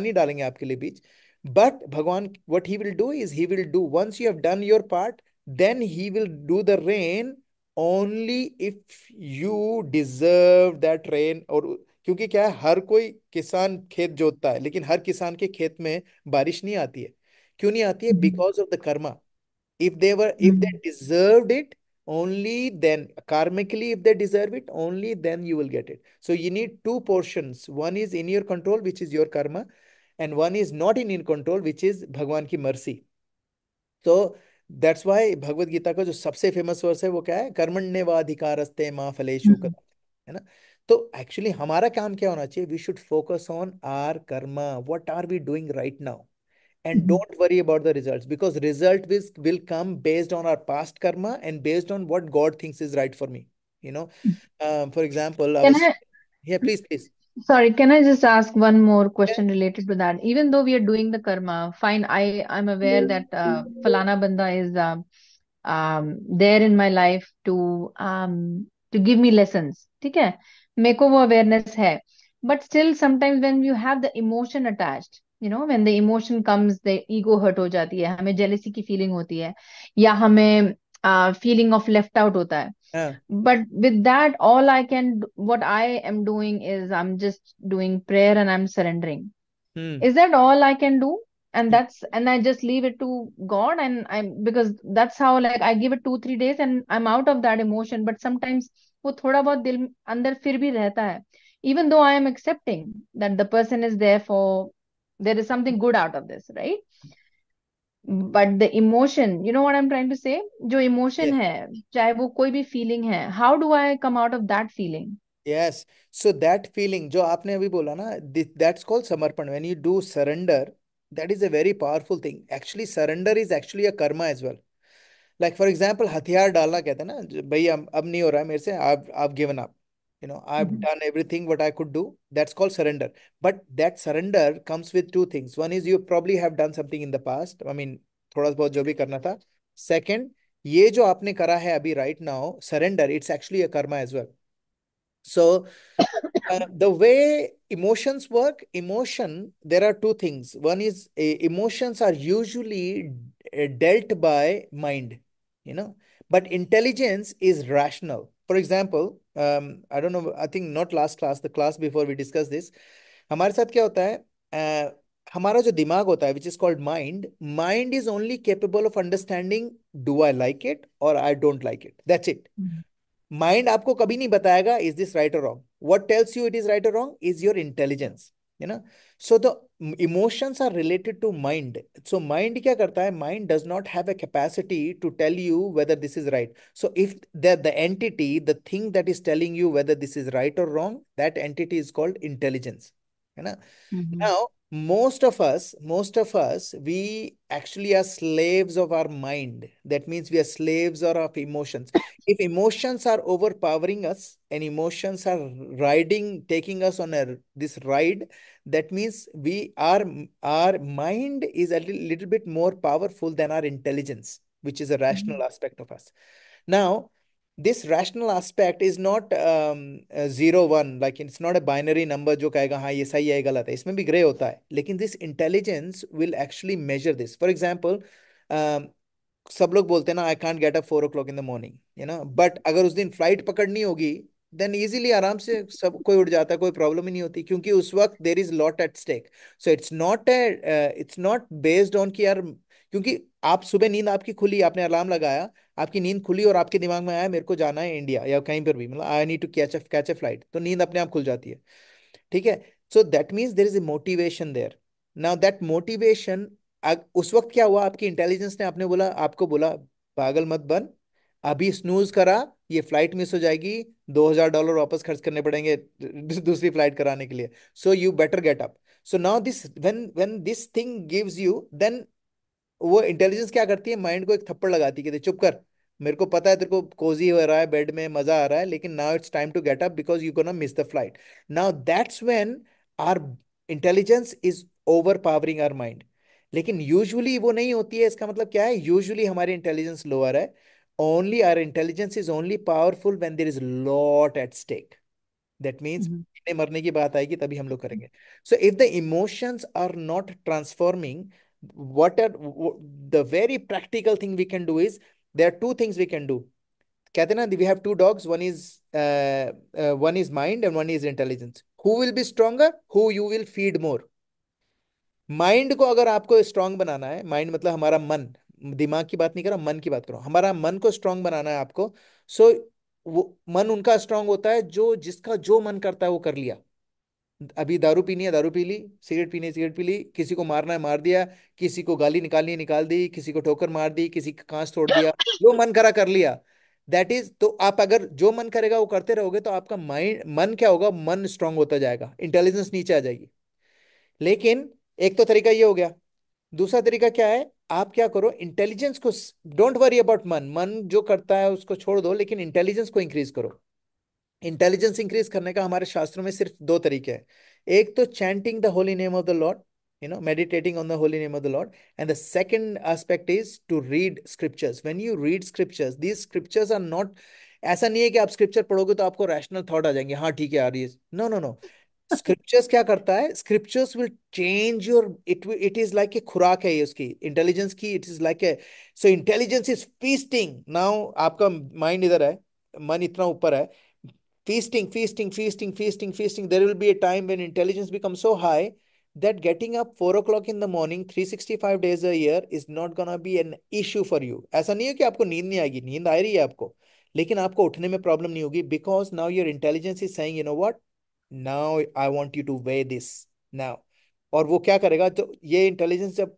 नहीं डालेंगे आपके लिए बीज. बट भगवान, what he will do is he will do, once you have done your part, then he will do the rain only if you deserve that rain. और क्योंकि क्या है, हर कोई किसान खेत जोतता है, लेकिन हर किसान के खेत में बारिश नहीं आती है. क्यों नहीं आती है? Mhm. Because of the Karma. If they Mhm. deserved it, only then, karmically, if they deserve it, only then you will get it. So you need two portions. One is in your control, which is your karma, and one is not in your control, which is भगवान की mercy. तो that's why Bhagavad Gita का जो सबसे famous verse है वो क्या है? कर्मण्येवाधिकारस्ते माँ फलेषु Mhm. कदाचन, है ना? तो एक्चुअली हमारा काम क्या होना चाहिए? We should focus on our karma. What are we doing right now? And Mhm. don't worry about the results, because result will come based on our past karma and based on what God thinks is right for me. you know for example, I Can was, I, yeah, please, please. sorry, can I just ask one more Yeah. question related to that? Even though we are doing the karma, fine, I'm aware that Falana Banda is there in my life to give me lessons. ठीक है, मेरे को वो awareness है. But still, sometimes when you have the emotion attached, when the emotion comes, the ego hurt हो जाती है, हमें jealousy की feeling होती है, या हमें feeling of left out होता है. हाँ. But with that, all I can what I am doing is I'm just doing prayer and I'm surrendering. Hmm. Is that all I can do? And I just leave it to God, and I'm because that's how, like, I give it 2 3 days and I'm out of that emotion. But sometimes वो थोड़ा बहुत दिल अंदर फिर भी रहता है, even though I am accepting that the person is there for, there is something good out of this, right? But the emotion, you know what I'm trying to say, जो emotion Yes. है, चाहे वो कोई भी feeling है, how do I come out of that feeling? Yes. So that feeling जो आपने अभी बोला ना, that's called समर्पण. When you do surrender, that is a very powerful thing. Actually, surrender is actually a karma as well. Like for example हथियार डालना कहते हैं ना, भाई अब नहीं हो रहा है मेरे से, आप given up, I have Mhm. Done everything what I could do, that's called surrender. But that surrender comes with two things. One is you probably have done something in the past, I mean थोड़ा बहुत जो भी करना था. Second, ये जो आपने करा है अभी right now surrender, it's actually a karma as well. So, the way emotions work, there are two things. One is emotions are usually dealt by mind, but intelligence is rational. For example, I don't know, I think not last class, the class before we discussed this. हमारे साथ क्या होता है? हमारा जो दिमाग होता है, which is called mind, mind is only capable of understanding do I like it or I don't like it, that's it. Mhm. Mind आपको कभी नहीं बताएगा is this right or wrong. What tells you it is right or wrong is your intelligence, है ना. So the emotions are related to mind. So mind क्या करता है? Mind does not have a capacity to tell you whether this is right. So if the entity, the thing that is telling you whether this is right or wrong, that entity is called intelligence, है ना. Mhm. Now, most of us, we actually are slaves of our mind. That means we are slaves or of emotions. If emotions are overpowering us and emotions are taking us on this ride, that means our mind is a little bit more powerful than our intelligence, which is a rational Mhm. aspect of us. Now, this rational aspect is not 0 1, like it's not a binary number जो कहेगा हाँ ये सही है ये गलत है. इसमें भी ग्रे होता है, लेकिन this intelligence will actually measure this. For example, सब लोग बोलते हैं ना, I can't get up 4 o'clock in the morning, but अगर उस दिन फ्लाइट पकड़नी होगी, देन इजीली आराम से सब कोई उठ जाता है, कोई प्रॉब्लम ही नहीं होती, क्योंकि उस वक्त there is lot at stake. So it's not based on कि यार, क्योंकि आप सुबह नींद आपकी खुली, आपने अलार्म लगाया, आपकी नींद खुली और आपके दिमाग में आया मेरे को जाना है इंडिया या कहीं पर भी, मतलब I need to catch a flight, तो नींद अपने आप खुल जाती है. ठीक है. So that means there is a motivation there. Now that motivation, उस वक्त क्या हुआ, आपकी इंटेलिजेंस ने आपको बोला पागल मत बन, अभी स्नूज करा, ये फ्लाइट मिस हो जाएगी, $2,000 वापस खर्च करने पड़ेंगे दूसरी फ्लाइट कराने के लिए. So you better get up. So now this when this thing gives you, then वो इंटेलिजेंस क्या करती है, माइंड को एक थप्पड़ लगाती है, कहती है, चुप कर, मेरे को पता है तेरे को कोजी हो रहा है, बेड में मजा आ रहा है, लेकिन now it's time to get up because you gonna miss the flight. Now that's when our intelligence is overpowering our mind. लेकिन यूजुअली वो नहीं होती है. इसका मतलब क्या है? यूजुअली हमारी इंटेलिजेंस लोअर है. Only our intelligence is only powerful when there is lot at stake. That means Mhm. मरने की बात आएगी तभी हम लोग करेंगे. So if the emotions are not transforming, what are the very practical thing we can do is, there are two things we can do. कहते हैं ना, we have two dogs, one is mind and one is intelligence. Who will be stronger? Who you will feed more. Mind को अगर आपको strong बनाना है, mind मतलब हमारा मन, दिमाग की बात नहीं कर रहा, मन की बात करो, हमारा मन को स्ट्रांग बनाना है आपको. सो वो मन उनका स्ट्रांग होता है जो जिसका जो मन करता है वो कर लिया. अभी दारू पीनी है दारू पी ली, सिगरेट पीनी है सिगरेट पी ली, किसी को मारना है मार दिया, किसी को गाली निकालनी है निकाल दी, किसी को ठोकर मार दी, किसी का कांच तोड़ दिया, जो मन करा कर लिया. दैट इज, तो आप अगर जो मन करेगा वो करते रहोगे तो आपका माइंड, मन क्या होगा, मन स्ट्रांग होता जाएगा, इंटेलिजेंस नीचे आ जाएगी. लेकिन एक तो तरीका ये हो गया. दूसरा तरीका क्या है? आप क्या करो, इंटेलिजेंस को, डोंट वरी अबाउट मन, मन जो करता है उसको छोड़ दो, लेकिन इंटेलिजेंस को इंक्रीज करो. इंटेलिजेंस इंक्रीज करने का हमारे शास्त्रों में सिर्फ दो तरीके हैं. एक तो chanting the holy name of the Lord, meditating on the holy name of the Lord. And the second aspect is to read scriptures. When you read scriptures, these scriptures are not, ऐसा नहीं है कि आप scripture पढ़ोगे तो आपको rational thought आ जाएंगे, हाँ ठीक है यार ये, नो नो नो. स्क्रिप्चर्स क्या करता है? Scriptures will change your, it is like a खुराक है ये उसकी इंटेलिजेंस की, it is like a. So intelligence is feasting. Now आपका माइंड इधर है, मन इतना ऊपर है, feasting, feasting, feasting, feasting, feasting. There will be a time when intelligence becomes so high that getting up 4 o'clock in the morning, 365 days a year is not gonna be an issue for you. ऐसा नहीं है कि आपको नींद नहीं आएगी, नींद आ रही है आपको, लेकिन आपको उठने में प्रॉब्लम नहीं होगी, because now your intelligence is saying, you know what, now I want you two way this now. और वो क्या करेगा, तो ये इंटेलिजेंस जब,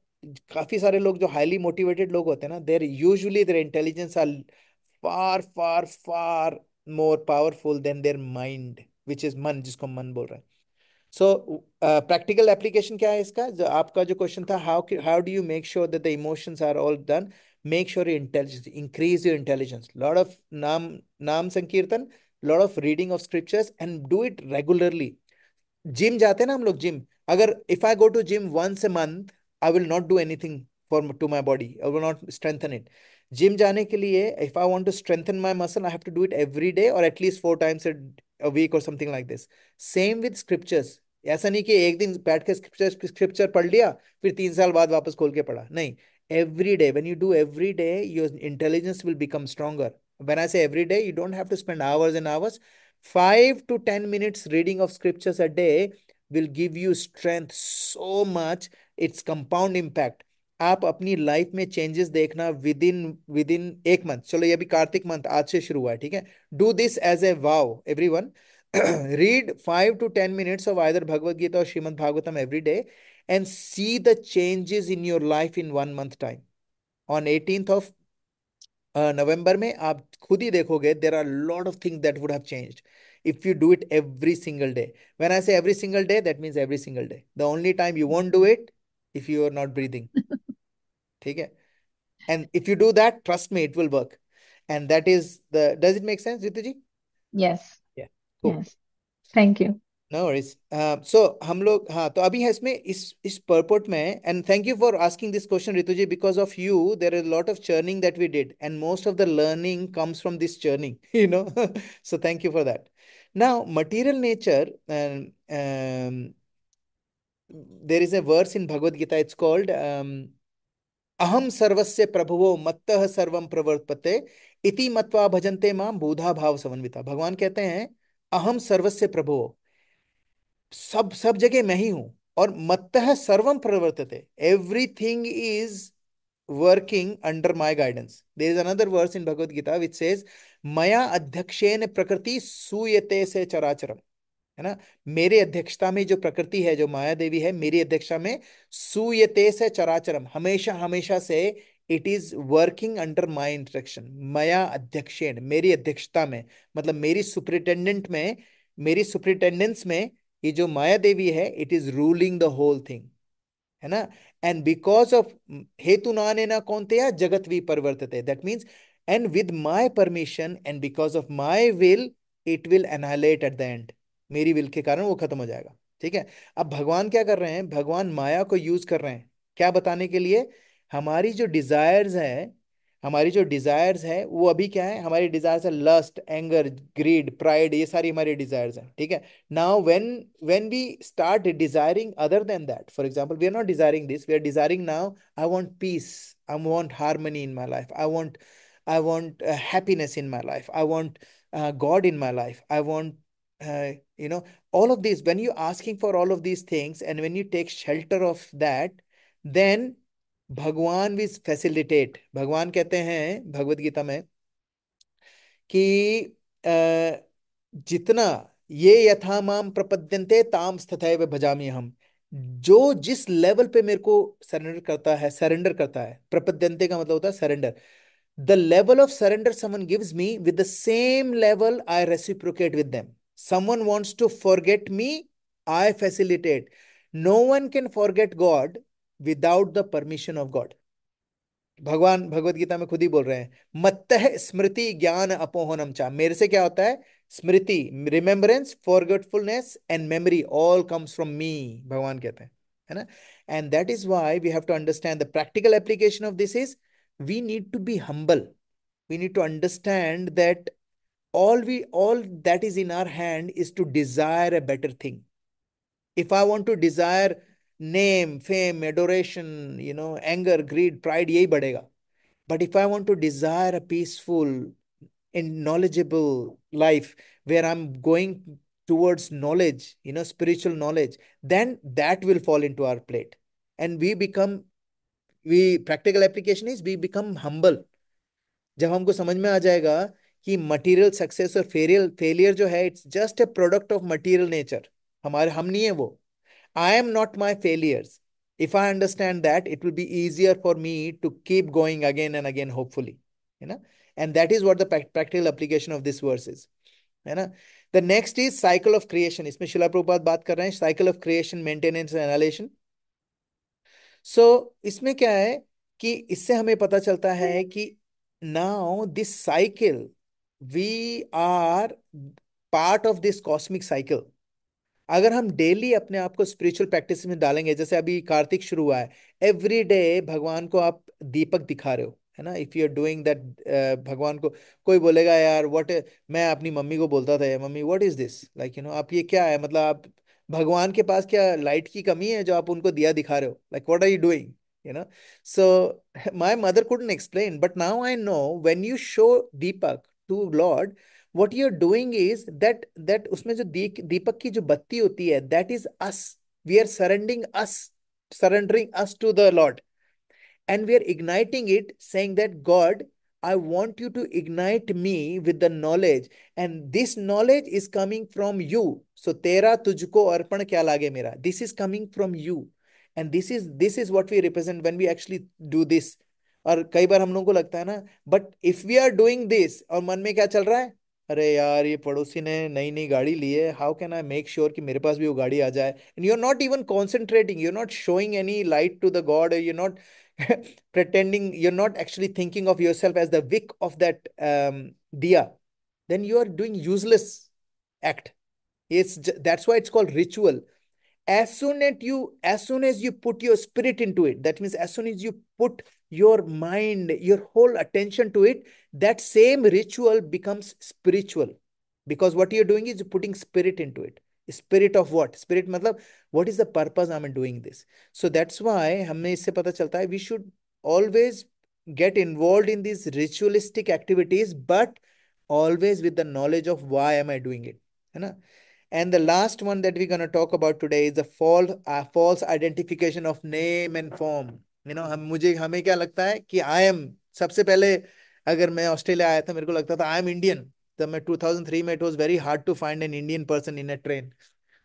काफी सारे लोग जो हाईली मोटिवेटेड लोग होते हैं ना, there usually their intelligence are far far far more powerful than their mind, which is मन, जिसको मन बोल रहा है. सो प्रैक्टिकल एप्लीकेशन क्या है इसका, जो आपका जो क्वेश्चन था, how do you make sure that the emotions are all done. make sure your intelligence, increase your intelligence. Lot of नाम संकीर्तन, lot of reading of scriptures, and do it regularly. Gym जाते हैं ना हम लोग, gym, अगर if I go to gym once a month, I will not do anything for to my body, I will not strengthen it. Gym जाने के लिए if I want to strengthen my muscle, I have to do it every day or at least 4 times a week or something like this. Same with scriptures. ऐसा नहीं कि एक दिन बैठ के स्क्रिप्चर स्क्रिप्चर पढ़ लिया फिर 3 साल बाद वापस खोल के पढ़ा, नहीं. Every day, when you do every day, your intelligence will become stronger. When I say every day, you don't have to spend hours and hours. 5 to 10 minutes reading of scriptures a day will give you strength so much. It's compound impact. आप अपनी life में changes देखना within within 1 month. चलो ये भी Kartik month आज से शुरू हुआ है, ठीक है. Do this as a vow everyone. read 5 to 10 minutes of either Bhagavad Gita or Srimad Bhagavatam every day and see the changes in your life in 1 month time. On 18th of November में आप खुद ही देखोगे there are lot of things that would have changed if you do it every single day. When I say every single day, that means every single day. The only time you won't do it if you are not breathing. ठीक है. And if you do that, trust me, it will work. And that is the, does it make sense, Ritu ji? Yes. Yeah, cool. Yes. Thank you. No worries. So हम लोग, हाँ, तो अभी है इसमें इस purport में, and thank you for asking this question, Ritu ji. Because of you, there is a lot of churning that we did, and most of the learning comes from this churning, you know. So thank you for that. Now, material nature, there is a verse in Bhagavad Gita. It's called अहम सर्वस्य प्रभुवो मत्तः सर्वम प्रवर्तते इति मत्वा भजन्ते माम बूढ़ा भाव समन्विता. भगवान कहते हैं अहम सर्वस्य प्रभुवो, सब जगह मैं ही हूं, और मत्तः सर्वम प्रवर्तते, everything is working under my guidance. There is another verse in Bhagavad Gita which says maya adhyakshen prakriti suyate se characharam. है ना. मेरे अध्यक्षता में जो प्रकृति है, जो माया देवी है, मेरी अध्यक्षता में सूयते से चराचरम, हमेशा हमेशा से it is working under my instruction. मया अध्यक्षेण, मेरी अध्यक्षता में, मतलब मेरी सुपरिटेंडेंट में, मेरी सुपरिटेंडेंस में ये जो माया देवी है, it is ruling the whole thing, है ना. एंड बिकॉज ऑफ हेतु नानेना कौन्तेया जगत विपरिवर्तते, that means, and with my permission and because of my will it will annihilate at the end. मेरी विल के कारण वो खत्म हो जाएगा, ठीक है. अब भगवान क्या कर रहे हैं, भगवान माया को यूज कर रहे हैं क्या बताने के लिए. हमारी जो डिजायर्स है, हमारी जो डिजायर्स है वो अभी क्या है, हमारी डिजायर्स है लस्ट, एंगर, ग्रीड, प्राइड, ये सारी हमारी डिजायर्स हैं, ठीक है. Now when we start desiring other than that, for example, we are not desiring this, we are desiring now, I want peace, I want harmony in my life, I want happiness in my life, I want God in my life, I want you know, all of these. When you're asking for all of these things and when you take shelter of that, then भगवान will facilitate. भगवान कहते हैं भगवत गीता में कि जितना ये यथा माम प्रपद्यन्ते ताम तथैव भजामि हम, जो जिस लेवल पे मेरे को सरेंडर करता है, प्रपद्यन्ते का मतलब होता है surrender. The level of surrender someone gives me, with the same level I reciprocate with them. Someone wants to forget me, I facilitate. No one can forget God without the permission of God. भगवान भगवत गीता में खुद ही बोल रहे हैं मत्तः स्मृति ज्ञान अपोहनम चा, मेरे से क्या होता है, smriti, remembrance, forgetfulness and memory, all comes from me, भगवान कहते हैं, है ना. And that is why we have to understand the practical application of this is we need to be humble. We need to understand that all that is in our hand is to desire a better thing. If I want to desire name, fame, adoration, you know, anger, greed, pride, यही बढ़ेगा. But if I want to desire a peaceful and knowledgeable life where I'm going towards knowledge, you know, spiritual knowledge, then that will fall into our plate. And practical application is we become humble. जब हमको समझ में आ जाएगा कि material success और failure जो है, it's just a product of material nature, हम नहीं है वो. I am not my failures. If I understand that, it will be easier for me to keep going again and again, hopefully. You know, and that is what the practical application of this verse is. है ना. The next is cycle of creation. इसमें शिला प्रभुपाद बात कर रहे हैं cycle of creation, maintenance and annihilation. So इसमें क्या है, कि इससे हमें पता चलता है कि now this cycle, we are part of this cosmic cycle. अगर हम डेली अपने आप को स्पिरिचुअल प्रैक्टिस में डालेंगे, जैसे अभी कार्तिक शुरू हुआ है, एवरी डे भगवान को आप दीपक दिखा रहे हो, है ना, if you are doing that, भगवान को कोई बोलेगा यार व्हाट, मैं अपनी मम्मी को बोलता था mummy what is this, like आप ये क्या है, मतलब आप भगवान के पास क्या लाइट की कमी है जो आप उनको दिया दिखा रहे हो, like what are you doing, you know. So my mother couldn't explain, but now I know when you show deepak to Lord, what you're doing is that उसमें जो दीपक की जो बत्ती होती है, that is us, we are surrendering us to the Lord, and we are igniting it, saying that God, I want you to ignite me with the knowledge, and this knowledge is coming from you. So तेरा तुझको अर्पण क्या लागे मेरा, this is coming from you, and this is what we represent when we actually do this. और कई बार हम लोगों को लगता है ना, but if we are doing this और मन में क्या चल रहा है, अरे यार ये पड़ोसी ने नई नई गाड़ी ली है, how can I make sure कि मेरे पास भी वो गाड़ी आ जाए, and you are not even concentrating, you are not showing any light to the God, or you're not pretending, you're not actually thinking of yourself as the wick of that diya, then you are doing useless act. That's why it's called ritual. As soon as you put your spirit into it, that means as soon as you put your mind, your whole attention to it, that same ritual becomes spiritual, because what you're doing is you're putting spirit into it. Spirit of what? Spirit matlab, what is the purpose I'm doing this? So that's why हमें इससे पता चलता है we should always get involved in these ritualistic activities, but always with the knowledge of why am I doing it, है ना? And the last one that we're going to talk about today is the false identification of name and form. हमें क्या लगता है कि I am, सबसे पहले अगर मैं ऑस्ट्रेलिया आया था मेरे को लगता था आई एम इंडियन। तब मैं 2003 में, it was very hard to find an Indian person in a train.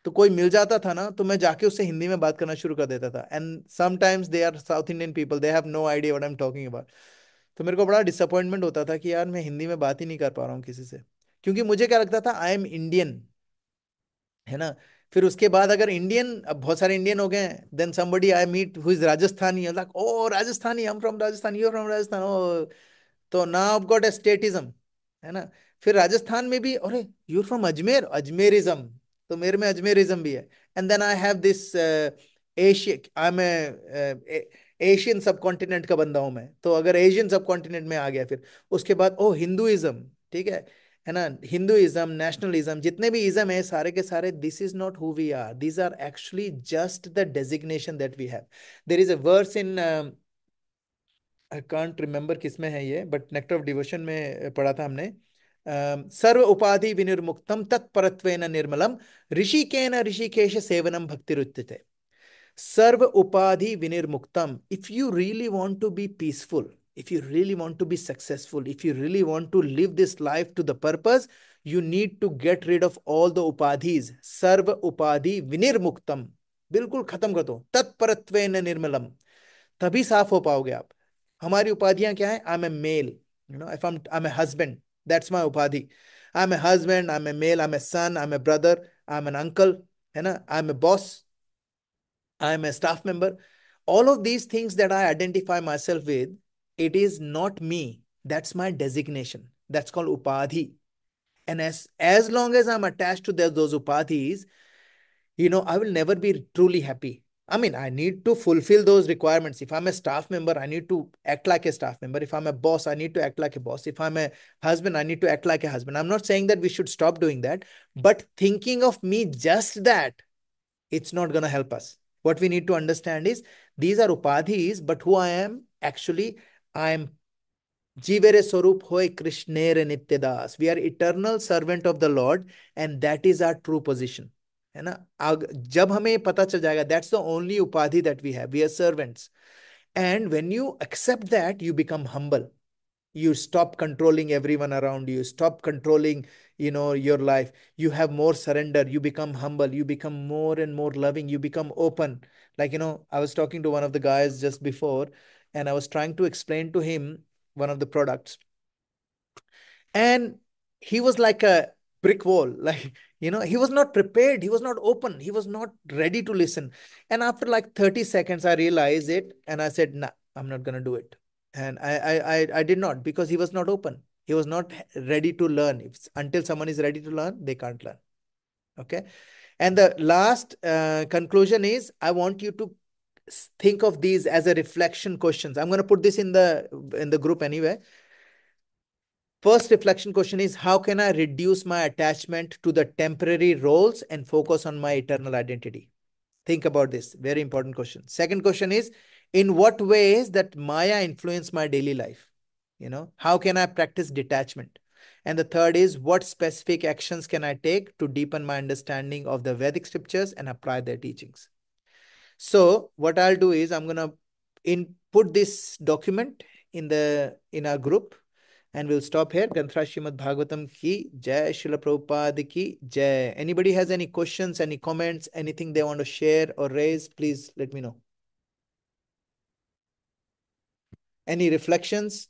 तो कोई मिल जाता था ना तो मैं जाके उससे हिंदी में बात करना शुरू कर देता था, and sometimes they are south Indian people, they have no idea what I am talking about. तो मेरे को बड़ा डिसअपॉइंटमेंट होता था कि यार मैं हिंदी में बात ही नहीं कर पा रहा हूँ किसी से, क्योंकि मुझे क्या लगता था आई एम इंडियन, है ना। फिर उसके बाद अगर इंडियन, अब बहुत सारे इंडियन हो गए, then somebody I meet who is Rajasthani, like oh Rajasthani, I am from Rajasthan, you are from Rajasthan, oh, तो now I got a statism, है ना। फिर राजस्थान में भी, अरे यू फ्रॉम अजमेर, अजमेरिज्म, तो मेरे में अजमेरिज्म भी है। And then I have this Asia, I am Asian subcontinent का बंदा हूं मैं, तो अगर एशियन सब कॉन्टिनेंट में आ गया, फिर उसके बाद ओ हिंदुइज्म, ठीक है ना, हिंदुइज्म, नेशनलिज्म, जितने भी इज्म है सारे के सारे, this is not who we are, these are actually just the designation that we have. There is a verse in, I can't remember किसमें है ये, बट नेक्टर ऑफ डिवोशन में पढ़ा था हमने, सर्व उपाधि विनिर्मुक्तम तत्परत्वेन निर्मलम ऋषिकेन ऋषिकेश सेवनम भक्तिरुच्यते। सर्व उपाधि विनिर्मुक्तम, if you really want to be peaceful, if you really want to be successful, if you really want to live this life to the purpose, you need to get rid of all the upadhis. सर्व उपाधि विनिर्मुक्तम, बिल्कुल खत्म कर दो, तत्परत्वेन निर्मलम, तभी साफ हो पाओगे आप। हमारी उपाधियां क्या है, I am a male, if I am a husband, that's my उपाधि, I am a husband, I am a male, I am a son, I am a brother, I am an uncle, है ना, I am a boss, I am a staff member. All of these things that I identify myself with, it is not me. That's my designation. That's called upadhi. And as long as I'm attached to those upadhis, I will never be truly happy. I mean, I need to fulfill those requirements. If I'm a staff member, I need to act like a staff member. If I'm a boss, I need to act like a boss. If I'm a husband, I need to act like a husband. I'm not saying that we should stop doing that, but thinking of me just that, it's not going to help us. What we need to understand is these are upadhis, but who I am actually, I am Jivere Swarup Hoy Krishnere Nityadas. We are eternal servant of the Lord, and that is our true position. है ना, जब हमें पता चल जाएगा, that's the only upadhi that we have. We are servants. And when you accept that, you become humble. You stop controlling everyone around you, stop controlling your life. You have more surrender, you become humble, you become more and more loving, you become open. Like, I was talking to one of the guys just before, and I was trying to explain to him one of the products, and he was like a brick wall. Like, he was not prepared, he was not open, he was not ready to listen. And after like 30 seconds I realized it, and I said, nah, I'm not going to do it. And I did not, because he was not open. He was not ready to learn. Until someone is ready to learn, they can't learn. Okay. And the last conclusion is, I want you to think of these as a reflection questions. I'm going to put this in the group anyway. First reflection question is, how can I reduce my attachment to the temporary roles and focus on my eternal identity? Think about this. Very important question. Second question is, in what ways that Maya influence my daily life? How can I practice detachment? And the third is, what specific actions can I take to deepen my understanding of the Vedic scriptures and apply their teachings? So what I'll do is, I'm gonna input this document in our group, and we'll stop here. Granthra Srimad Bhagavatam ki jai, Srila Prabhupada ki jai. Anybody has any questions, any comments, anything they want to share or raise, please let me know. Any reflections?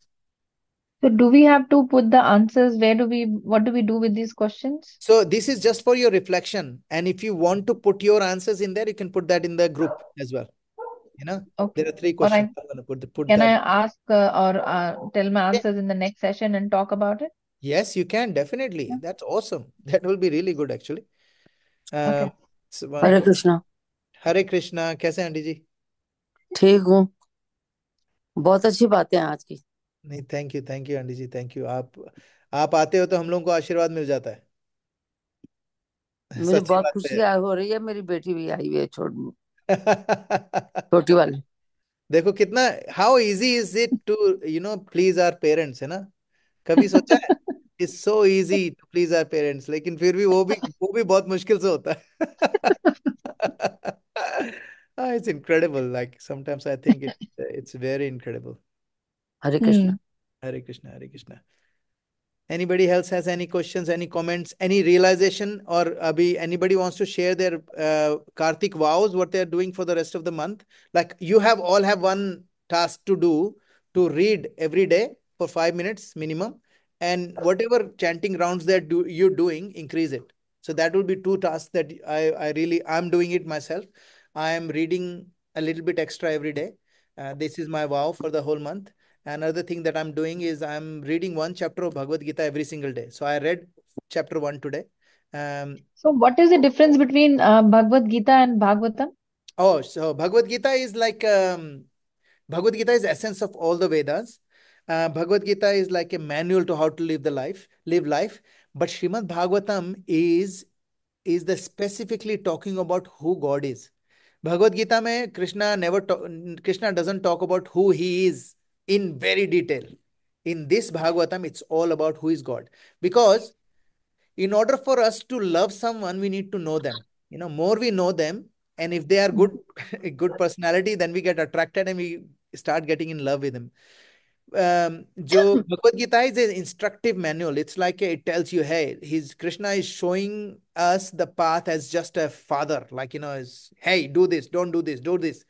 So do we have to put the answers? What do we do with these questions? So this is just for your reflection. And if you want to put your answers in there, you can put that in the group as well. Okay. There are 3 All questions. right. I'm going to put Can I that. ask or tell my Yeah. answers in the next session and talk about it? Yes, you can, definitely. Yeah. That's awesome. That will be really good, actually. Okay. So Hare Krishna. Hare Krishna. कैसे हैं aunty जी? ठीक हूँ, बहुत अच्छी बातें हैं आज की। नहीं, thank you aunty ji, thank you. आप आते हो तो हम लोगों को आशीर्वाद मिल जाता है। मुझे सच्ची बहुत बात खुशी है। हो रही है, मेरी बेटी भी आई हुई है छोटी वाली। देखो कितना, how easy is it to please our parents, है ना? कभी सोचा है? It's so easy to please our parents, लेकिन फिर भी वो भी बहुत मुश्किल से होता है। It's incredible. Like sometimes I think it's very incredible. Hare Krishna. Hare Krishna, Hare Krishna. Anybody else has any questions, any comments, any realization, or abhi anybody wants to share their Kartik vows, what they're doing for the rest of the month? Like you all have one task to do, to read every day for 5 minutes minimum, and whatever chanting rounds that you're doing, increase it. So that will be 2 tasks that I'm doing it myself. I am reading a little bit extra every day. This is my vow for the whole month. Another thing that I'm doing is I'm reading 1 chapter of Bhagavad Gita every single day. So I read chapter 1 today. So what is the difference between Bhagavad Gita and Bhagavatam? So Bhagavad Gita is like Bhagavad Gita is essence of all the Vedas. Bhagavad Gita is like a manual to how to live life. But Srimad Bhagavatam is the specifically talking about who God is. Bhagavad Gita mein Krishna doesn't talk about who he is in very detail. In this Bhagavatam, it's all about who is God. Because in order for us to love someone, we need to know them. More we know them, and if they are good, good personality, then we get attracted and we start getting in love with them. Jo Bhagavad Gita is an instructive manual. It's like it tells you, hey, Krishna is showing us the path as just a father, like is, hey, do this, don't do this, do this.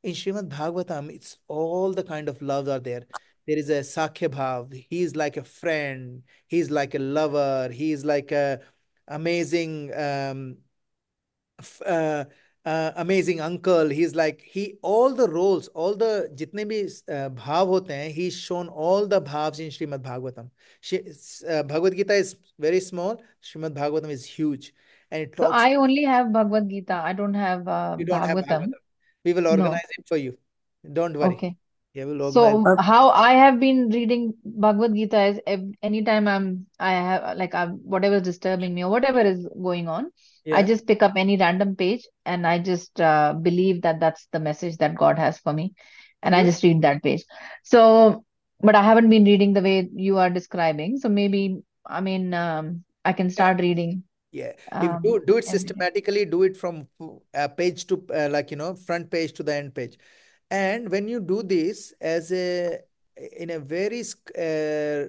In Srimad Bhagavatam, it's all the kind of loves are there. There is a Sakhya Bhav. He's like a friend. He's like a lover. He's like a amazing amazing uncle. He's like all the roles, all the jitne bhi bhav hote hain, he's shown all the bhavs in Srimad Bhagavatam. Bhagavad Gita is very small, Srimad Bhagavatam is huge, and it So talks. I only have Bhagavad Gita. I don't have You don't have Bhagavatam. Bhagavatam. We will No. organize it for you, don't worry. Okay. Yeah, we'll organize. So how I have been reading Bhagavad Gita is anytime I have like whatever is disturbing me or whatever is going on, I Yeah, just pick up any random page and I just believe that that's the message that God has for me, and I yeah, just read that page. So, but I haven't been reading the way you are describing. So maybe I can yeah. start reading Yeah, if do it every day. systematically, do it from page to front page to the end page. And when you do this in a very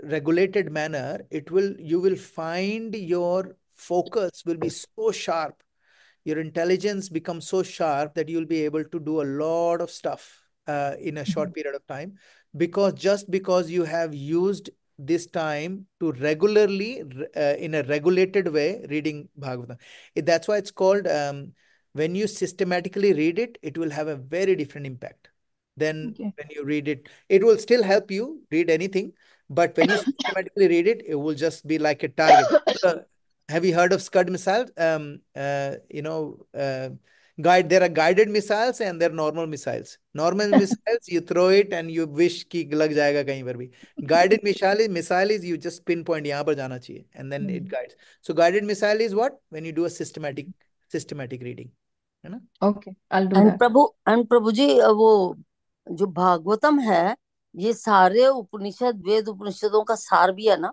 regulated manner, you will find your focus will be so sharp, your intelligence becomes so sharp that you'll be able to do a lot of stuff in a short Mhm. period of time, because you have used this time to regularly in a regulated way reading Bhagavatam. That's why it's called when you systematically read it, it will have a very different impact. then Okay. when you read it, it will still help you read anything. But when you systematically read it, it will just be like a target. Have you heard of Scud missiles? Guide. There are guided missiles and there are normal missiles. Normal missiles, you throw it and you wish कि लग जाएगा कहीं पर भी. Guided missile is you just pinpoint यहाँ पर जाना चाहिए and then it guides. So guided missile is what? When you do a systematic reading, है ना? Okay, I'll do and that. प्रभु जी, वो जो भागवतम है, ये सारे उपनिषद, वेद उपनिषदों का सार भी है ना?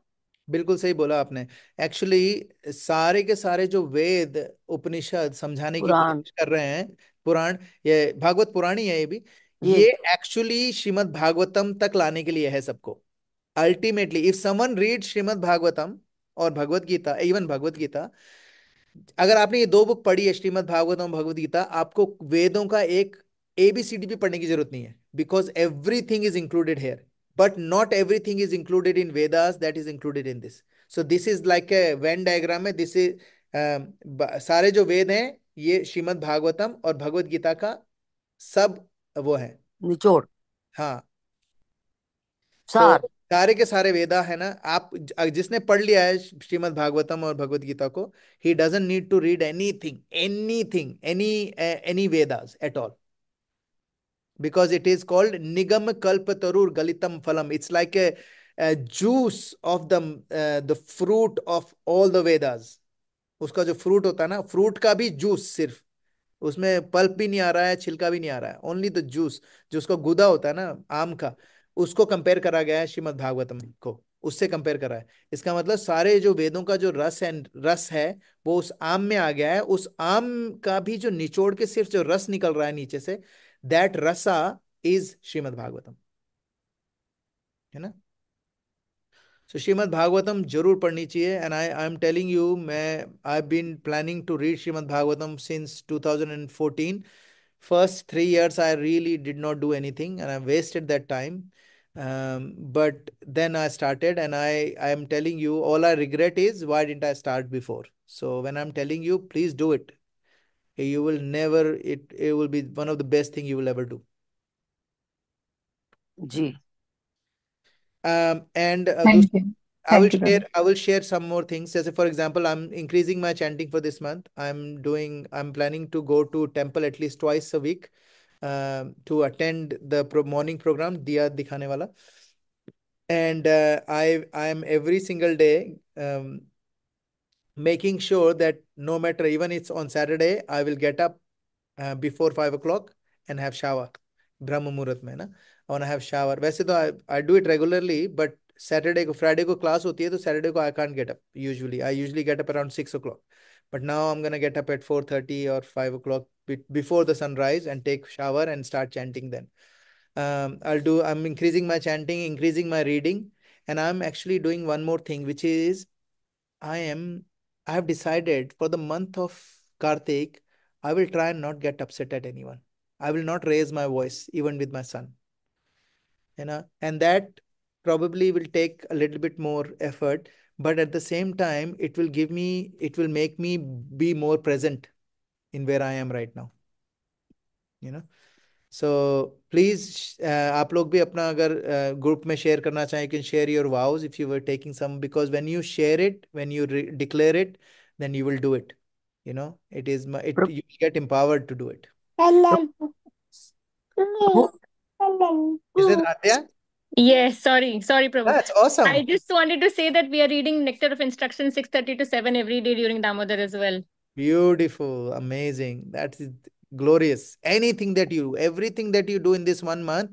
बिल्कुल सही बोला आपने. एक्चुअली सारे के सारे जो वेद उपनिषद समझाने की पुराण, कोशिश कर रहे हैं, पुराण, ये भागवत पुराण ही है ये भी. ये ये एक्चुअली श्रीमद् भागवतम तक लाने के लिए है सबको. Ultimately if someone read Shrimad Bhagavatam और भगवत गीता, इवन भगवत गीता, अगर आपने ये दो बुक पढ़ी है, श्रीमद् भागवतम और भगवत गीता, आपको वेदों का एक ABCD भी पढ़ने की जरूरत नहीं है, because everything is included here. But not everything is included in Vedas that is included in this. So this is like a Venn diagram है. This is सारे जो वेद हैं ये श्रीमद् भागवतम और भगवत गीता का सब वो है. निचोड़, हाँ. तो सार. सारे के सारे वेदा है ना. आप जिसने पढ़ लिया है श्रीमद् भागवतम और भगवत गीता को, he doesn't need to read any Vedas at all, because it is called Nigam Kalpatarur Galitam Phalam. It's like a juice of the fruit of all the Vedas. उसका जो फ्रूट होता है ना, फ्रूट का भी जूस, सिर्फ उसमें pulp भी नहीं आ रहा है, छिलका भी नहीं आ रहा है, ओनली द जूस, जो उसका गुदा होता है ना आम का, उसको कंपेयर करा गया है श्रीमद् भागवतम को, उससे कंपेयर करा है. इसका मतलब सारे जो वेदों का जो रस है वो उस आम में आ गया है. उस आम का भी जो निचोड़ के सिर्फ जो रस निकल रहा है नीचे से, दैट रसा इज श्रीमद् भागवतम, है ना. सो श्रीमद् भागवतम जरूर पढ़नी चाहिए. And I am telling you, मैं I been planning to read Shrimad Bhagavatam since 2014. First 3 years I really did not do anything and I wasted that time. But then I started, and I am telling you, all I regret is why didn't I start before. So when I'm telling you, please do it. You will never, it will be one of the best thing you will ever do. जी. And Thank you. I will Thank you, brother. share some more things. As for example, I'm increasing my chanting for this month. I'm planning to go to temple at least twice a week, to attend the morning program Diya Dikhane Wala. And I am every single day making sure that no matter, even it's on Saturday, I will get up before 5 o'clock and have shower. Brahma Muhurat में ना, I want to have shower. वैसे तो I do it regularly, but Friday को class होती है, तो Saturday को I can't get up usually. I usually get up around 6 o'clock. But now I'm gonna get up at 4:30 or 5 o'clock before the sunrise and take shower and start chanting then. I'm increasing my chanting, increasing my reading, and I'm actually doing one more thing, which is I have decided for the month of Kartik, I will try and not get upset at anyone. I will not raise my voice even with my son. And that probably will take a little bit more effort, but at the same time, it will make me be more present in where I am right now. So please, आप लोग भी अपना अगर group में share करना चाहें, you can share your vows if you were taking some, because when you share it, when you declare it, then you will do it. It is you get empowered to do it. Is it Adya? Yes, sorry, Prabhu. That's awesome. I just wanted to say that we are reading Nectar of Instruction 6:30 to 7 every day during Damodar as well. Beautiful, amazing. That is glorious. Everything that you do in this 1 month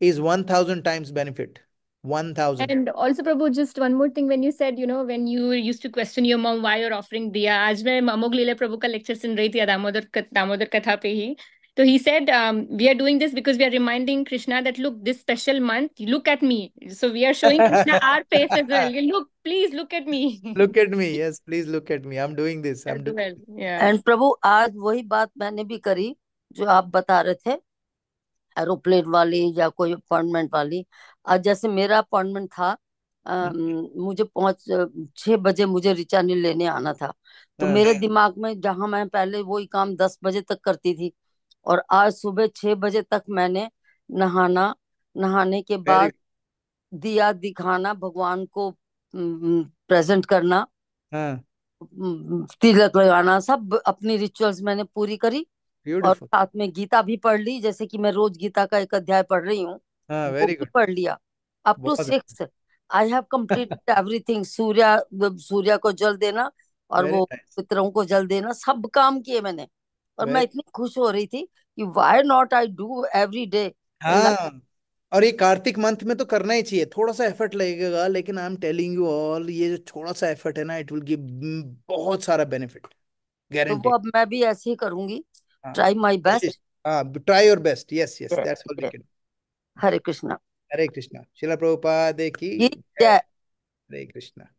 is 1,000 times benefit. 1,000. And also, Prabhu, just one more thing. When you said, when you used to question your mom why you're offering diya, आज मैं अमोघ लीला प्रभु का lecture सुन रही थी दामोदर कथा पे ही. So he said, we are doing this because we are reminding Krishna that, look, this special month, look at me. So we are showing Krishna our face as well. Look, please look at me. Look at me. Yes, please look at me. I'm doing this. I'm doing well. Yeah. And Prabhu, आज वही बात मैंने भी करी जो आप बता रहे थे, एरोप्लेन वाली या कोई अपॉइंटमेंट वाली. आज जैसे मेरा अपॉइंटमेंट था, मुझे 6 बजे मुझे ऋचा ने लेने आना था. तो मेरे दिमाग में, जहां मैं पहले वही काम 10 बजे तक करती थी, और आज सुबह 6 बजे तक मैंने नहाना, नहाने के वेरी बाद दिया दिखाना, भगवान को प्रेजेंट करना, हाँ, तिलक लगाना, सब अपनी रिचुअल्स मैंने पूरी करी। और ब्यूटीफुल। साथ में गीता भी पढ़ ली, जैसे कि मैं रोज गीता का एक अध्याय पढ़ रही हूँ, हाँ, वो वेरी भी गुड। पढ़ लिया। अप टू बहुत 6 आई हैव कंप्लीटेड एवरीथिंग। सूर्य को जल देना और वेरी वो नाइस। पितरों को जल देना, सब काम किए मैंने। और मैं वेरी, इतनी खुश हो रही थी कि why not I do every day in life. हाँ। और ये कार्तिक मंथ में तो करना ही चाहिए, थोड़ा सा एफर्ट लगेगा, लेकिन आई एम टेलिंग यू ऑल, ये जो थोड़ा सा एफर्ट है ना, इट विल गिव बहुत सारा बेनिफिट, तो वो गारंटेड। अब मैं भी ऐसे ही करूंगी, हाँ, ट्राई माई कोशिश। बेस्ट। हाँ, try your best, yes yes, that's all we can. Hare Krishna. Hare Krishna, Srila Prabhupada की ये जय। जय। हरे कृष्णा।